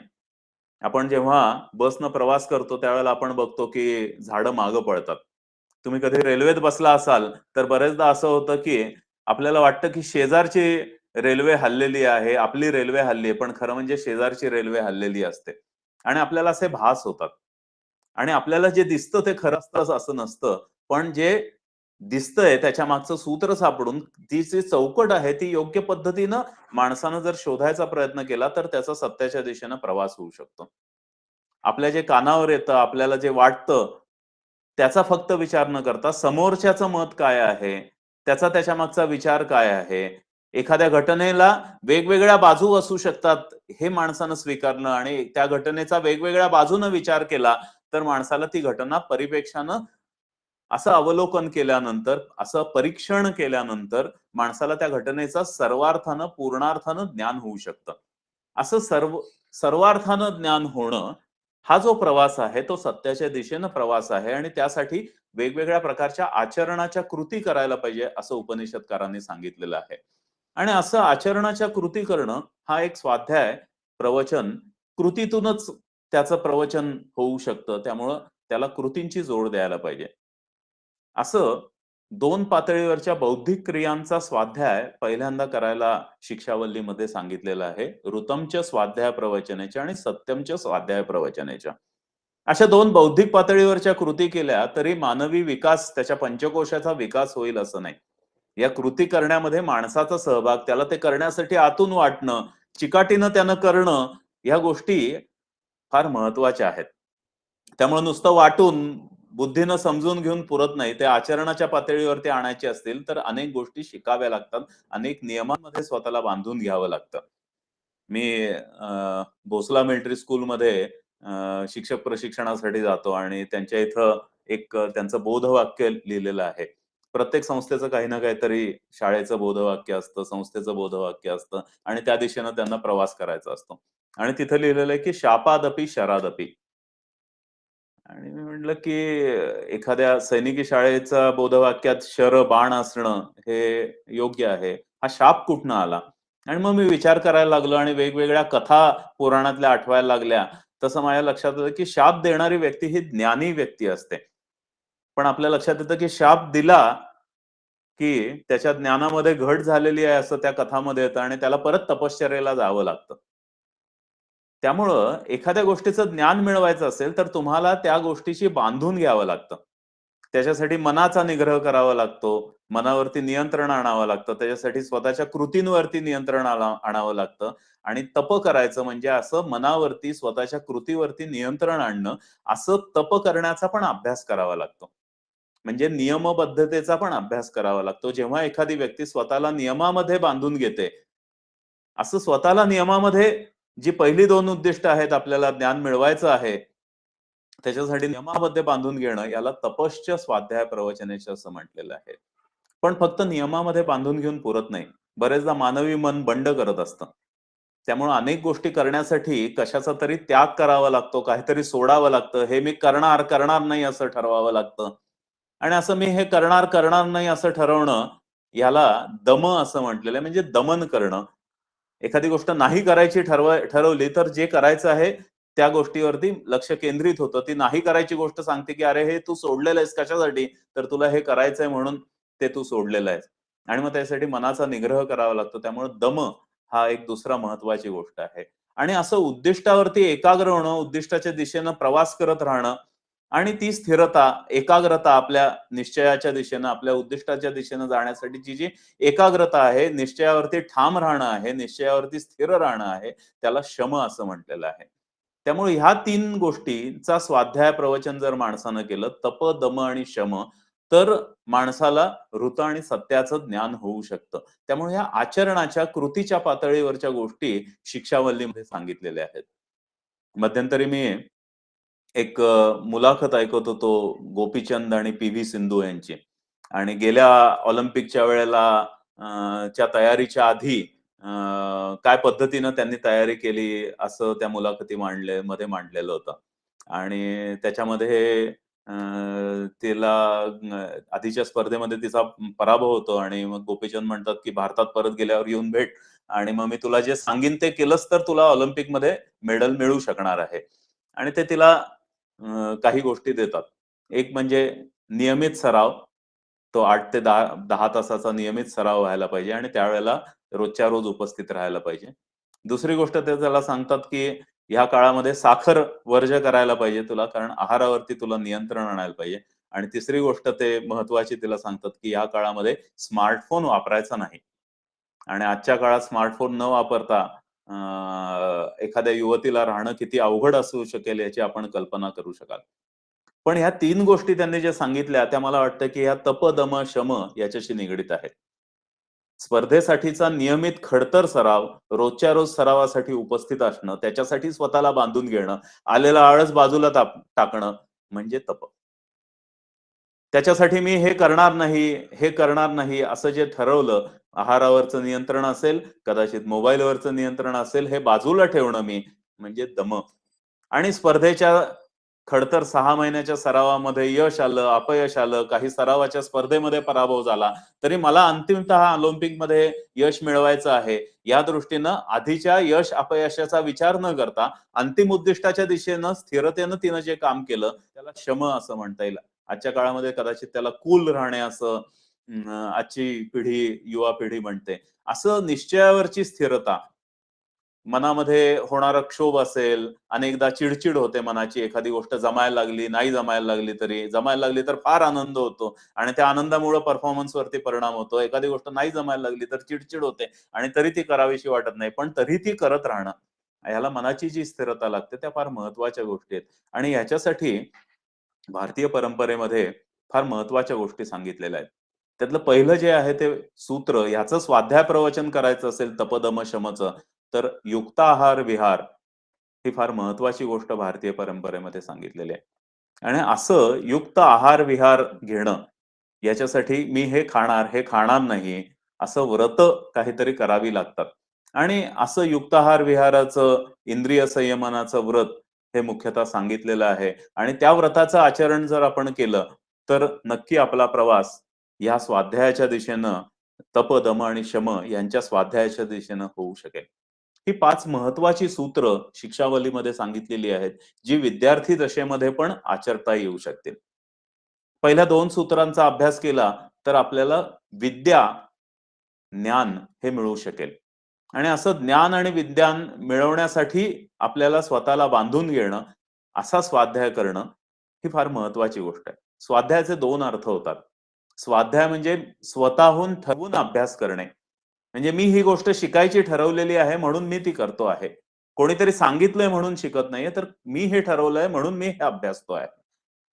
S1: आपण जेव्हा बसनं प्रवास करतो त्यावेळेला आपण बघतो की झाडं मागं पळतात. तुम्ही कधी रेल्वेत बसला असाल, तर बरेचदा असं होतं की आपल्याला वाटतं की शेजारची रेल्वे हललेली आहे, आपली रेल्वे हलली आहे, पण खरं म्हणजे शेजारची रेल्वे हललेली असते. आणि आपल्याला असे भास होतात. आणि आपल्याला जे दिसतं ते खरं असतं असं नसतं. पण जे दिसतंय त्याच्या मागचं सूत्र सापडून ती जी चौकट आहे ती योग्य पद्धतीनं माणसानं जर शोधायचा प्रयत्न केला, तर त्याचा सत्याच्या दिशेनं प्रवास होऊ शकतो. आपल्या जे कानावर येतं, आपल्याला जे वाटतं, त्याचा फक्त विचार न करता समोरच्याचं मत काय आहे? त्याचा त्याच्यामागचा विचार काय आहे? एखाद्या घटनेला वेगवेगळ्या बाजू असू शकतात, हे माणसानं स्वीकारणं आणि त्या घटनेचा वेगवेगळ्या बाजूनं विचार केला, तर माणसाला ती घटना परिप्रेक्ष्यानं असं अवलोकन केल्यानंतर, असं परीक्षण केल्यानंतर माणसाला त्या घटनेचा सर्वार्थानं, पूर्णार्थानं ज्ञान होऊ शकतं. असं सर्वार्थानं ज्ञान होणं, हा जो प्रवास आहे, तो सत्याच्या दिशेनं प्रवास आहे आणि त्यासाठी वेगवेगळ्या प्रकारच्या आचरणाच्या कृती करायला पाहिजे, असं उपनिषदकारांनी सांगितलेलं आहे. आणि असं आचरणाच्या कृती करणं, हा एक स्वाध्याय, प्रवचन, कृतीतूनच त्याचं प्रवचन होऊ शकतं. त्यामुळं त्याला कृतींची जोड द्यायला पाहिजे. असं 2 पातळीवरच्या बौद्धिक क्रियांचा स्वाध्याय पहिल्यांदा करायला शिक्षावल्लीमध्ये सांगितलेलं आहे. ऋतमच्या स्वाध्याय प्रवचनाच्या आणि सत्यमच्या स्वाध्याय प्रवचनाच्या. अशा 2 बौद्धिक पातळीवरच्या कृती केल्या तरी मानवी विकास, त्याच्या पंचकोशाचा विकास होईल असं नाही. या कृती करण्यामध्ये माणसाचा सहभाग, त्याला ते करण्यासाठी आतून वाटणं, चिकाटीनं त्यानं करणं, ह्या गोष्टी फार महत्त्वाच्या आहेत. त्यामुळे नुसतं वाटून, बुद्धीनं समजून घेऊन पुरत नाही. ते आचरणाच्या पातळीवरती आणायचे असतील, तर अनेक गोष्टी शिकाव्या लागतात. अनेक नियमांमध्ये स्वतःला बांधून घ्यावं लागतं. मी भोसला मिलिटरी स्कूलमध्ये शिक्षक प्रशिक्षणासाठी जातो आणि त्यांच्या इथं एक त्यांचं बोधवाक्य लिहिलेलं आहे. प्रत्येक संस्थेचं काही ना काहीतरी शाळेचं बोधवाक्य असतं, संस्थेचं बोधवाक्य असतं आणि त्या दिशेनं त्यांना प्रवास करायचा असतो. आणि तिथं लिहिलेलं आहे, की "शापादपि शरादपि." आणि मी म्हटलं, की एखाद्या सैनिकी शाळेचा बोधवाक्यात बाण असणं हे योग्य आहे. हा शाप कुठनं आला? आणि मग मी विचार करायला लागलो आणि वेगवेगळ्या कथा पुराणातल्या आठवायला लागल्या. तसं माझ्या लक्षात आलं, की शाप देणारी व्यक्ती ही ज्ञानी व्यक्ती असते. पण आपल्या लक्षात येतं, की शाप दिला, की त्याच्या ज्ञानामध्ये घट झालेली आहे असं त्या कथामध्ये येतं आणि त्याला परत तपश्चर्येला जावं लागतं. त्यामुळं एखाद्या गोष्टीचं ज्ञान मिळवायचं असेल, तर तुम्हाला त्या गोष्टीशी बांधून घ्यावं लागतं. त्याच्यासाठी मनाचा निग्रह करावा लागतो. मनावरती नियंत्रण आणावं लागतं. त्याच्यासाठी स्वतःच्या कृतींवरती नियंत्रण आणावं लागतं आणि तप करायचं म्हणजे असं मनावरती, स्वतःच्या कृतीवरती नियंत्रण आणणं, असं तप करण्याचा पण अभ्यास करावा लागतो. म्हणजे नियमबद्धतेचा पण अभ्यास करावा लागतो. जेव्हा एखादी व्यक्ती स्वतःला नियमामध्ये बांधून घेते, असं स्वतःला नियमामध्ये जी पहिली 2 उद्दिष्ट आहेत, आपल्याला ज्ञान मिळवायचं आहे, त्याच्यासाठी नियमामध्ये बांधून घेणं, याला तपश्च स्वाध्याय प्रवचनेच असं म्हटलेलं आहे. पण फक्त नियमामध्ये बांधून घेऊन पुरत नाही. बरेचदा मानवी मन बंड करत असतं. त्यामुळे अनेक गोष्टी करण्यासाठी कशाचा तरी त्याग करावा लागतो, काहीतरी सोडावं लागतं. हे मी करणार, करणार नाही असं ठरवावं लागतं. आणि असं मी हे करणार, करणार नाही असं ठरवणं, याला दम असं म्हटलेलं आहे. म्हणजे दमन करणं. एखादी गोष्ट नाही करायची ठरवली, तर जे करायचं आहे त्या गोष्टीवरती लक्ष केंद्रित होतं. ती नाही करायची गोष्ट सांगते, की "अरे, हे तू सोडलेलं आहेस कशासाठी? तर तुला हे करायचंय म्हणून ते तू सोडलेलं आहेस." आणि मग त्यासाठी मनाचा निग्रह करावा लागतो. त्यामुळे दम हा एक दुसरा महत्त्वाची गोष्ट आहे. आणि असं उद्दिष्टावरती एकाग्र होणं, उद्दिष्टाच्या दिशेनं प्रवास करत राहणं आणि ती स्थिरता, एकाग्रता आपल्या निश्चयाच्या दिशेनं, आपल्या उद्दिष्टाच्या दिशेनं जाण्यासाठीची जी एकाग्रता आहे, निश्चयावरती ठाम राहणं आहे, निश्चयावरती स्थिर राहणं आहे, त्याला शम असं म्हटलेलं आहे. त्यामुळे ह्या 3 गोष्टींचा स्वाध्याय प्रवचन जर माणसानं केलं, तप, दम आणि शम, तर माणसाला ऋत आणि सत्याचं ज्ञान होऊ शकतं. त्यामुळे ह्या आचरणाच्या, कृतीच्या पातळीवरच्या गोष्टी शिक्षावल्लीमध्ये सांगितलेल्या आहेत. मध्यंतरी मी एक मुलाखत ऐकत होतो गोपीचंद आणि पी.व्ही. सिंधू यांची. आणि गेल्या ऑलिम्पिकच्या वेळेला च्या तयारीच्या आधी काय पद्धतीनं त्यांनी तयारी केली असं त्या मध्ये मांडलेलं होतं. आणि त्याच्यामध्ये तिला आधीच्या स्पर्धेमध्ये तिचा पराभव होतो आणि मग गोपीचंद म्हणतात, की "भारतात परत गेल्यावर येऊन भेट आणि मग मी तुला जे सांगीन ते केलंस तर तुला ऑलिम्पिकमध्ये मेडल मिळू शकणार आहे." आणि ते तिला काही गोष्टी देतात. एक म्हणजे नियमित सराव. तो 8 ते 10 तासाचा नियमित सराव व्हायला पाहिजे आणि त्यावेळेला रोजच्या रोज उपस्थित राहायला पाहिजे. दुसरी गोष्ट ते त्याला सांगतात, की ह्या काळामध्ये साखर वर्ज्य करायला पाहिजे तुला, कारण आहारावरती तुला नियंत्रण आणायला पाहिजे. आणि तिसरी गोष्ट ते महत्त्वाची तिला सांगतात, की या काळामध्ये स्मार्टफोन वापरायचा नाही. आणि आजच्या काळात स्मार्टफोन न वापरता एखाद्या युवतीला राहणं किती अवघड असू शकेल याची आपण कल्पना करू शकाल. पण ह्या 3 गोष्टी त्यांनी ज्या सांगितल्या त्या मला वाटतं, की ह्या तप, दम, शम याच्याशी निगडीत आहेत. स्पर्धेसाठीचा नियमित खडतर सराव, रोजच्या रोज सरावासाठी उपस्थित असणं, त्याच्यासाठी स्वतःला बांधून घेणं, आलेला आळस बाजूला टाकणं म्हणजे तप. त्याच्यासाठी मी हे करणार नाही, हे करणार नाही असं जे ठरवलं, आहारावरचं नियंत्रण असेल, कदाचित मोबाईलवरचं नियंत्रण असेल, हे बाजूला ठेवणं मी म्हणजे दम. आणि स्पर्धेच्या खडतर 6 महिन्याच्या सरावामध्ये यश आलं, अपयश आलं, काही सरावाच्या स्पर्धेमध्ये पराभव झाला, तरी मला अंतिमतः ऑलिम्पिकमध्ये यश मिळवायचं आहे. या दृष्टीनं आधीच्या यश अपयशाचा विचार न करता अंतिम उद्दिष्टाच्या दिशेनं स्थिरतेनं तिनं जे काम केलं, त्याला शम असं म्हणता येईल. आजच्या काळामध्ये कदाचित त्याला कूल राहणे असं आजची पिढी, युवा पिढी म्हणते. असं निश्चयावरची स्थिरता मनामध्ये होणारा क्षोभ असेल, अनेकदा चिडचिड होते मनाची, एखादी गोष्ट जमायला लागली, नाही जमायला लागली तरी. जमायला लागली तर फार आनंद होतो आणि त्या आनंदामुळे परफॉर्मन्सवरती परिणाम होतो. एखादी गोष्ट नाही जमायला लागली तर चिडचिड होते आणि तरी ती करावीशी वाटत नाही, पण तरी ती करत राहणं. ह्याला मनाची जी स्थिरता लागते, त्या फार महत्त्वाच्या गोष्टी आहेत आणि ह्याच्यासाठी भारतीय परंपरेमध्ये फार महत्त्वाच्या गोष्टी सांगितलेल्या आहेत. त्यातलं पहिलं जे आहे ते सूत्र, ह्याचं स्वाध्याय प्रवचन करायचं असेल तप, दम, शमचं, तर युक्ताहार विहार ही फार महत्त्वाची गोष्ट भारतीय परंपरेमध्ये सांगितलेली आहे. आणि असं युक्त आहार विहार घेणं, याच्यासाठी मी हे खाणार नाही, असं व्रत काहीतरी करावी लागतात. आणि असं युक्ताहार विहाराचं, इंद्रिय संयमनाचं व्रत हे मुख्यतः सांगितलेलं आहे आणि त्या व्रताचं आचरण जर आपण केलं, तर नक्की आपला प्रवास या स्वाध्यायाच्या दिशेनं, तप, दम आणि शम यांच्या स्वाध्यायाच्या दिशेनं होऊ शकेल. ही 5 महत्त्वाची सूत्र शिक्षावलीमध्ये सांगितलेली आहेत, जी विद्यार्थी दशेमध्ये पण आचरता येऊ शकतील. पहिल्या 2 सूत्रांचा अभ्यास केला, तर आपल्याला विद्या, ज्ञान हे मिळू शकेल. आणि असं ज्ञान आणि विज्ञान मिळवण्यासाठी आपल्याला स्वतःला बांधून घेणं, असा स्वाध्याय करणं, ही फार महत्त्वाची गोष्ट आहे. स्वाध्यायाचे 2 अर्थ होतात. स्वाध्याय म्हणजे स्वतःहून ठरवून अभ्यास करणे. म्हणजे मी ही गोष्ट शिकायची ठरवलेली आहे म्हणून मी ती करतो आहे. कोणीतरी सांगितलंय म्हणून शिकत नाहीये, तर मी हे ठरवलंय म्हणून मी हे अभ्यासतो आहे.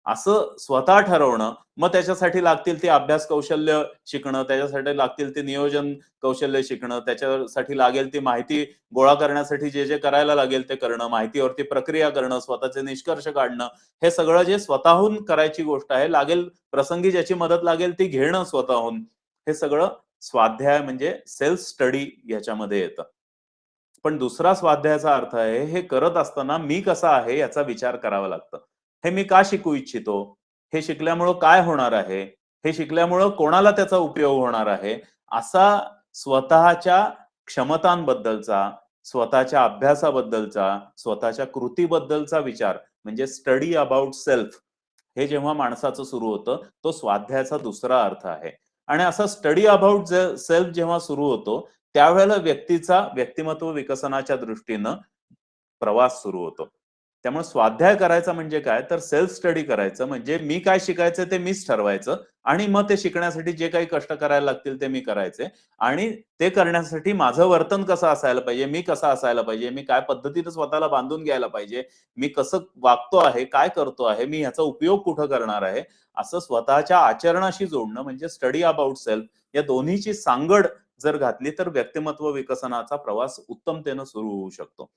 S1: असं स्वतः ठरवणं, मग त्याच्यासाठी लागतील ते अभ्यास कौशल्य शिकणं, त्याच्यासाठी लागतील ते नियोजन कौशल्य शिकणं, त्याच्यासाठी लागेल ती माहिती गोळा करण्यासाठी जे करायला लागेल ते करणं, माहितीवरती प्रक्रिया करणं, स्वतःचे निष्कर्ष काढणं, हे सगळं जे स्वतःहून करायची गोष्ट आहे, लागेल प्रसंगी ज्याची मदत लागेल ती घेणं स्वतःहून, हे सगळं स्वाध्याय म्हणजे सेल्फ स्टडी याच्यामध्ये येतं. पण दुसरा स्वाध्यायाचा अर्थ आहे, हे करत असताना मी कसा आहे याचा विचार करावा लागतं. हे मी का शिकू इच्छितो? हे शिकल्यामुळं काय होणार आहे? हे शिकल्यामुळं कोणाला त्याचा उपयोग होणार आहे? असा स्वतःच्या क्षमतांबद्दलचा, स्वतःच्या अभ्यासाबद्दलचा, स्वतःच्या कृतीबद्दलचा विचार म्हणजे स्टडी अबाउट सेल्फ हे जेव्हा माणसाचं सुरू होतं, तो स्वाध्यायाचा दुसरा अर्थ आहे. आणि असा स्टडी अबाउट सेल्फ जेव्हा सुरू होतो, त्यावेळेला व्यक्तीचा व्यक्तिमत्व विकसनाच्या दृष्टीनं प्रवास सुरू होतो. त्यामुळे स्वाध्याय करायचा म्हणजे काय, तर सेल्फ स्टडी करायचं म्हणजे मी काय शिकायचं ते मीच ठरवायचं आणि मग ते शिकण्यासाठी जे काही कष्ट करायला लागतील ते मी करायचे आणि ते करण्यासाठी माझं वर्तन कसं असायला पाहिजे, मी कसा असायला पाहिजे, मी काय पद्धतीने स्वतःला बांधून घ्यायला पाहिजे, मी कसं वागतो आहे, काय करतो आहे, मी ह्याचा उपयोग कुठं करणार आहे, असं स्वतःच्या आचरणाशी जोडणं म्हणजे स्टडी अबाउट सेल्फ. या दोन्हीची सांगड जर घातली तर व्यक्तिमत्व विकसनाचा प्रवास उत्तमतेनं सुरू होऊ शकतो.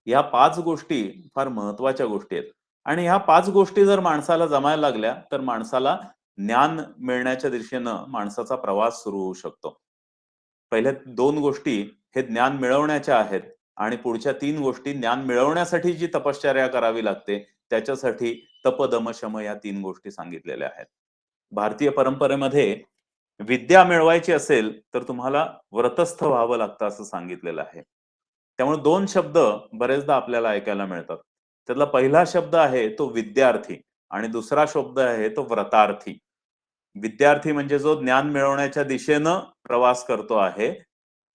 S1: या 5 गोष्टी फार महत्त्वाच्या गोष्टी आहेत आणि ह्या 5 गोष्टी जर माणसाला जमायला लागल्या, तर माणसाला ज्ञान मिळण्याच्या दिशेनं माणसाचा प्रवास सुरू होऊ शकतो. पहिल्या 2 गोष्टी हे ज्ञान मिळवण्याच्या आहेत आणि पुढच्या 3 गोष्टी ज्ञान मिळवण्यासाठी जी तपश्चर्या करावी लागते, त्याच्यासाठी तप, दम, शम या 3 गोष्टी सांगितलेल्या आहेत. भारतीय परंपरेमध्ये विद्या मिळवायची असेल, तर तुम्हाला व्रतस्थ व्हावं लागतं असं सांगितलेलं आहे. त्यामुळे 2 शब्द बरेचदा आपल्याला ऐकायला मिळतात. त्यातला पहिला शब्द आहे तो विद्यार्थी आणि दुसरा शब्द आहे तो व्रतार्थी. विद्यार्थी म्हणजे जो ज्ञान मिळवण्याच्या दिशेनं प्रवास करतो आहे,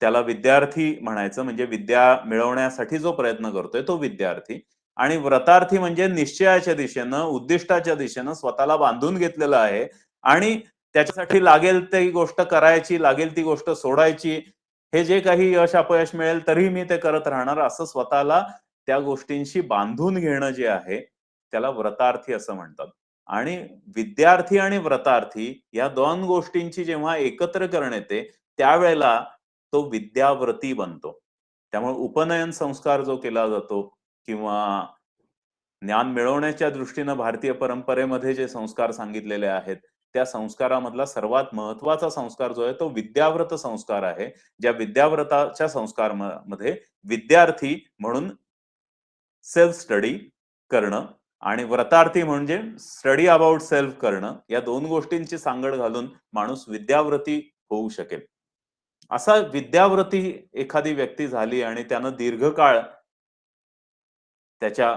S1: त्याला विद्यार्थी म्हणायचं. म्हणजे विद्या मिळवण्यासाठी जो प्रयत्न करतोय तो विद्यार्थी. आणि व्रतार्थी म्हणजे निश्चयाच्या दिशेनं, उद्दिष्टाच्या दिशेनं स्वतःला बांधून घेतलेलं आहे आणि त्याच्यासाठी लागेल ती गोष्ट करायची, लागेल ती गोष्ट सोडायची. हे जे काही यश अपयश मिळेल तरीही मी ते करत राहणार, असं स्वतःला त्या गोष्टींशी बांधून घेणं जे आहे, त्याला व्रतार्थी असं म्हणतात. आणि विद्यार्थी आणि व्रतार्थी या 2 गोष्टींची जेव्हा एकत्र येते, त्यावेळेला तो विद्याव्रती बनतो. त्यामुळे उपनयन संस्कार जो केला जातो किंवा ज्ञान मिळवण्याच्या दृष्टीनं भारतीय परंपरेमध्ये जे संस्कार सांगितलेले आहेत, त्या संस्कारामधला सर्वात महत्त्वाचा संस्कार जो आहे तो विद्याव्रत संस्कार आहे. ज्या विद्याव्रताच्या मध्ये विद्यार्थी म्हणून सेल्फ स्टडी करणं आणि व्रतार्थी म्हणजे स्टडी अबाउट सेल्फ करणं, या 2 गोष्टींची सांगड घालून माणूस विद्याव्रती होऊ शकेल. असा विद्याव्रती एखादी व्यक्ती झाली आणि त्यानं दीर्घकाळ त्याच्या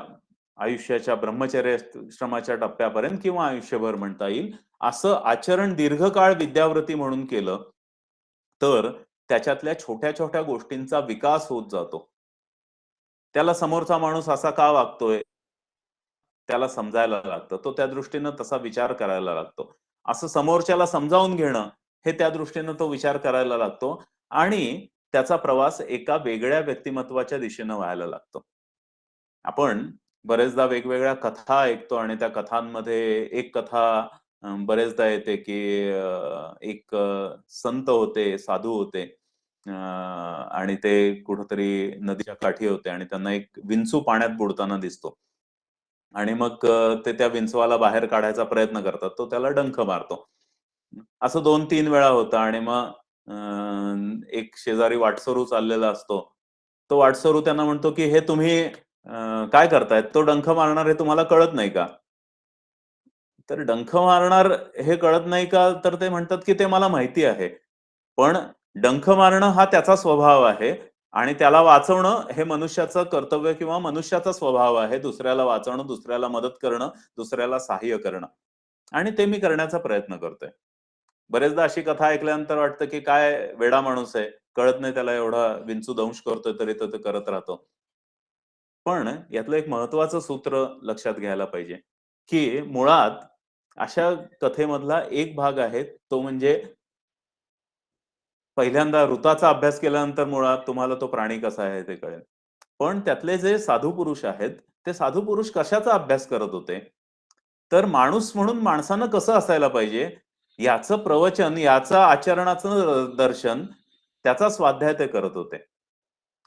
S1: आयुष्याच्या ब्रह्मचर्याश्रमाच्या टप्प्यापर्यंत किंवा आयुष्यभर म्हणता येईल, असं आचरण दीर्घकाळ विद्याव्रती म्हणून केलं, तर त्याच्यातल्या छोट्या-छोट्या गोष्टींचा विकास होत जातो. त्याला समोरचा माणूस असा का वागतोय? त्याला समजायला लागतं. तो त्या दृष्टीनं तसा विचार करायला लागतो. असं समोरच्याला समजावून घेणं, हे त्या दृष्टीनं तो विचार करायला लागतो आणि त्याचा प्रवास एका वेगळ्या व्यक्तिमत्त्वाच्या दिशेनं व्हायला लागतो. आपण बरेचदा वेगवेगळ्या कथा ऐकतो आणि त्या कथांमध्ये एक कथा बरेचदा येते, की एक संत होते, साधू होते. आणि ते कुठेतरी नदीच्या काठी होते आणि त्यांना एक विंचू पाण्यात बुडताना दिसतो. आणि मग ते त्या विंचवाला बाहेर काढायचा प्रयत्न करतात. तो त्याला डंख मारतो. असं 2-3 वेळा होतं आणि मग एक शेजारी वाटसरू चाललेला असतो. तो वाटसरू त्यांना म्हणतो, की "हे तुम्ही काय करतायत? तो डंख मारणार हे तुम्हाला कळत नाही का?" तर डंख मारणार हे कळत नाही का? तर ते म्हणतात, की "ते मला माहिती आहे." पण डंख मारणं हा त्याचा स्वभाव आहे आणि त्याला वाचवणं हे मनुष्याचं कर्तव्य किंवा मनुष्याचा स्वभाव आहे. दुसऱ्याला वाचवणं, दुसऱ्याला मदत करणं, दुसऱ्याला सहाय्य करणं आणि ते मी करण्याचा प्रयत्न करतोय. बरेचदा अशी कथा ऐकल्यानंतर वाटतं, की काय वेडा माणूस आहे. कळत नाही त्याला एवढा विंचू दंश करतोय तरी तो ते करत राहतो. पण यातलं एक महत्त्वाचं सूत्र लक्षात घ्यायला पाहिजे, की मुळात अशा कथेमधला एक भाग आहे तो म्हणजे पहिल्यांदा ऋताचा अभ्यास केल्यानंतर मुळात तुम्हाला तो प्राणी कसा आहे ते कळेल. पण त्यातले जे साधू पुरुष आहेत, ते साधू पुरुष कशाचा अभ्यास करत होते? तर माणूस म्हणून माणसानं कसं असायला पाहिजे, याचं प्रवचन, याचं आचरणाचं दर्शन, त्याचा स्वाध्याय ते करत होते.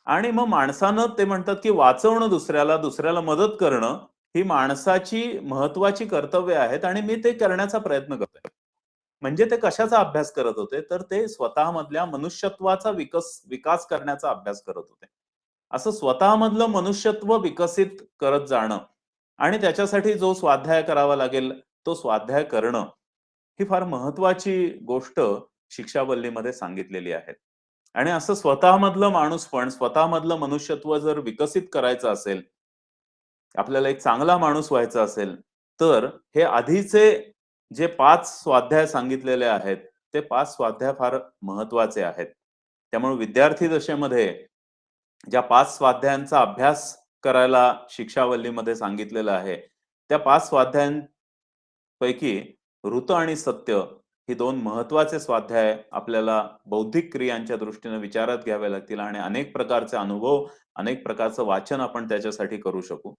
S1: आणि मग माणसानं ते म्हणतात, की वाचवणं दुसऱ्याला, दुसऱ्याला मदत करणं, ही माणसाची महत्त्वाची कर्तव्य आहेत आणि मी ते करण्याचा प्रयत्न करतोय. म्हणजे ते कशाचा अभ्यास करत होते, तर ते स्वतःमधल्या मनुष्यत्वाचा विकास करण्याचा अभ्यास करत होते. असं स्वतःमधलं मनुष्यत्व विकसित करत जाणं आणि त्याच्यासाठी जो स्वाध्याय करावा लागेल, तो स्वाध्याय करणं, ही फार महत्त्वाची गोष्ट शिक्षावल्लीमध्ये सांगितलेली आहे. आणि असं स्वतःमधलं माणूसपण, स्वतःमधलं मनुष्यत्व जर विकसित करायचं असेल, आपल्याला एक चांगला माणूस व्हायचा असेल, तर हे आधीचे जे 5 स्वाध्याय सांगितलेले आहेत, ते 5 स्वाध्याय फार महत्त्वाचे आहेत. त्यामुळे विद्यार्थी दशेमध्ये ज्या 5 स्वाध्यायांचा अभ्यास करायला शिक्षावल्लीमध्ये सांगितलेलं आहे, त्या 5 स्वाध्यायांपैकी ऋत आणि सत्य ही 2 महत्त्वाचे स्वाध्याय आपल्याला बौद्धिक क्रियांच्या दृष्टीने विचारात घ्यावे लागतील आणि अनेक प्रकारचे अनुभव, अनेक प्रकारचं वाचन आपण त्याच्यासाठी करू शकू.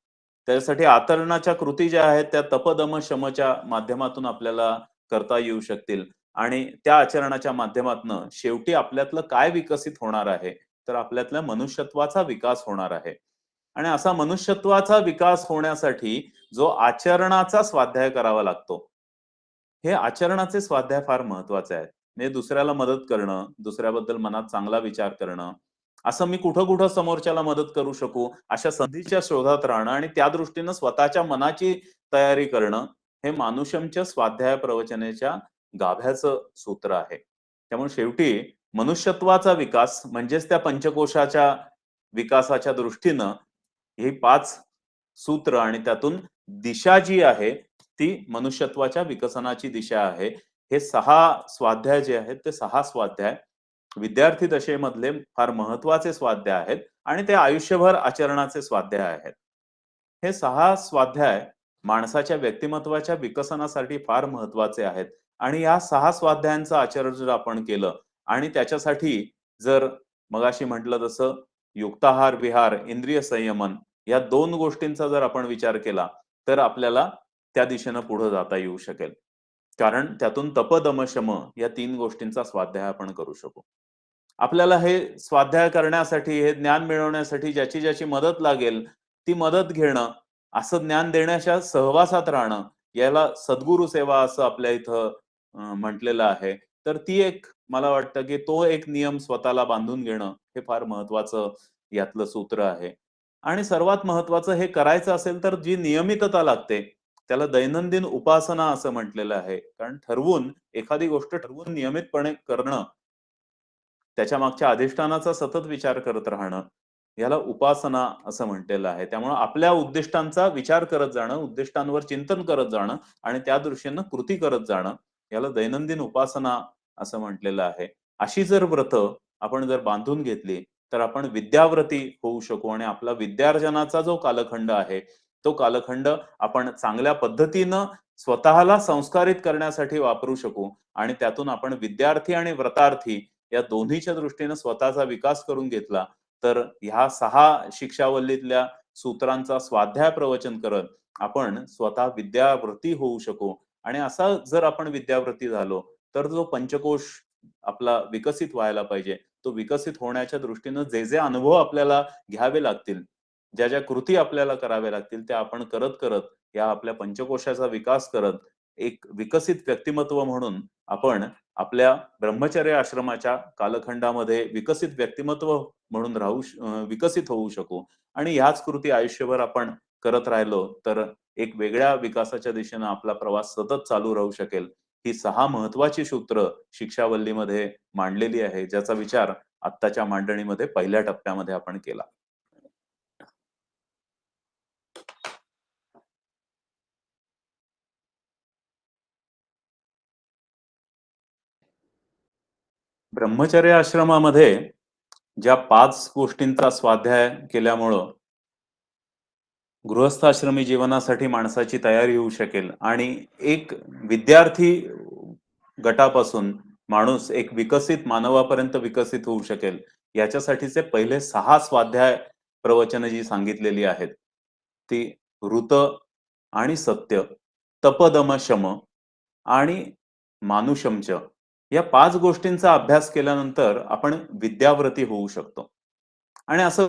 S1: त्याच्यासाठी आचरणाच्या कृती ज्या आहेत त्या तप, दम, शमच्या माध्यमातून आपल्याला करता येऊ शकतील आणि त्या आचरणाच्या माध्यमातनं शेवटी आपल्यातलं काय विकसित होणार आहे, तर आपल्यातल्या मनुष्यत्वाचा विकास होणार आहे. आणि असा मनुष्यत्वाचा विकास होण्यासाठी जो आचरणाचा स्वाध्याय करावा लागतो. हे आचरणाचे स्वाध्याय फार महत्वाचे आहेत. म्हणजे दुसऱ्याला मदत करणं, दुसऱ्याबद्दल मनात चांगला विचार करणं. असं मी कुठं-कुठं समोरच्याला मदत करू शकू, अशा संधीच्या शोधात राहणं आणि त्या दृष्टीनं स्वतःच्या मनाची तयारी करणं, हे मानुषमच्या स्वाध्याय प्रवचनेच्या गाभ्याचं सूत्र आहे. त्यामुळे शेवटी मनुष्यत्वाचा विकास म्हणजेच त्या पंचकोशाच्या विकासाच्या दृष्टीनं ही 5 सूत्र आणि त्यातून दिशा जी आहे, ती मनुष्यत्वाच्या विकसनाची दिशा आहे. हे 6 स्वाध्याय जे आहेत, ते 6 स्वाध्याय विद्यार्थी दशेमधले फार महत्त्वाचे स्वाध्याय आहेत आणि ते आयुष्यभर आचरणाचे स्वाध्याय आहेत. हे 6 स्वाध्याय माणसाच्या व्यक्तिमत्त्वाच्या विकसनासाठी फार महत्त्वाचे आहेत आणि या 6 स्वाध्यायांचं आचरण जर आपण केलं आणि त्याच्यासाठी जर मगाशी म्हटलं तसं युक्ताहार, विहार, इंद्रिय संयमन या 2 गोष्टींचा जर आपण विचार केला, तर आपल्याला त्या दिशेनं पुढे जाता येऊ शकेल. कारण त्यातून तप, दम, शम या 3 गोष्टींचा स्वाध्याय आपण करू शकू. आपल्याला हे स्वाध्याय करण्यासाठी, हे ज्ञान मिळवण्यासाठी ज्याची मदत लागेल, ती मदत घेणं, असं ज्ञान देण्याच्या सहवासात राहणं, याला सद्गुरु सेवा असं आपल्या इथं म्हटलेलं आहे. तर ती एक मला वाटतं, की तो एक नियम स्वतःला बांधून घेणं, हे फार महत्वाचं यातलं सूत्र आहे. आणि सर्वात महत्वाचं हे करायचं असेल तर जी नियमितता लागते, त्याला दैनंदिन उपासना असं म्हटलेलं आहे. कारण ठरवून, एखादी गोष्ट ठरवून नियमितपणे करणं, त्याच्या मागच्या अधिष्ठानाचा सतत विचार करत राहणं, याला उपासना असं म्हटलेलं आहे. त्यामुळे आपल्या उद्दिष्टांचा विचार करत जाणं, उद्दिष्टांवर चिंतन करत जाणं आणि त्या दृष्टीनं कृती करत जाणं, याला दैनंदिन उपासना असं म्हटलेलं आहे. अशी जर व्रतं आपण जर बांधून घेतली, तर आपण विद्याव्रती होऊ शकू आणि आपला विद्यार्जनाचा जो कालखंड आहे, तो कालखंड आपण चांगल्या पद्धतीनं स्वतःला संस्कारित करण्यासाठी वापरू शकू आणि त्यातून आपण विद्यार्थी आणि व्रतार्थी या दोन्हीच्या दृष्टीने स्वतःचा विकास करून घेतला, तर ह्या 6 शिक्षावल्लीतल्या सूत्रांचा स्वाध्याय प्रवचन करत आपण स्वतः विद्याव्रती होऊ शकू आणि असा जर आपण विद्याव्रती झालो, तर जो पंचकोश आपला विकसित व्हायला पाहिजे, तो विकसित होण्याच्या दृष्टीनं जे अनुभव आपल्याला घ्यावे लागतील, ज्या कृती आपल्याला कराव्या लागतील, त्या आपण करत-करत या आपल्या पंचकोशाचा विकास करत, एक विकसित व्यक्तिमत्व म्हणून आपण आपल्या ब्रह्मचर्य आश्रमाच्या कालखंडामध्ये विकसित व्यक्तिमत्व म्हणून विकसित होऊ शकू आणि ह्याच कृती आयुष्यभर आपण करत राहिलो, तर एक वेगळ्या विकासाच्या दिशेनं आपला प्रवास सतत चालू राहू शकेल. ही 6 महत्वाची सूत्र शिक्षावल्लीमध्ये मांडलेली आहे, ज्याचा विचार आत्ताच्या मांडणीमध्ये पहिल्या टप्प्यामध्ये आपण केला. ब्रह्मचर्य आश्रमामध्ये ज्या 5 गोष्टींचा स्वाध्याय केल्यामुळं गृहस्थाश्रमी जीवनासाठी माणसाची तयारी होऊ शकेल आणि एक विद्यार्थी गटापासून माणूस एक विकसित मानवापर्यंत विकसित होऊ शकेल, याच्यासाठीचे पहिले 6 स्वाध्याय प्रवचन जी सांगितलेली आहेत, ती ऋत आणि सत्य, तपदम शम आणि मानुषमच या 5 गोष्टींचा अभ्यास केल्यानंतर आपण विद्याव्रती होऊ शकतो. आणि असं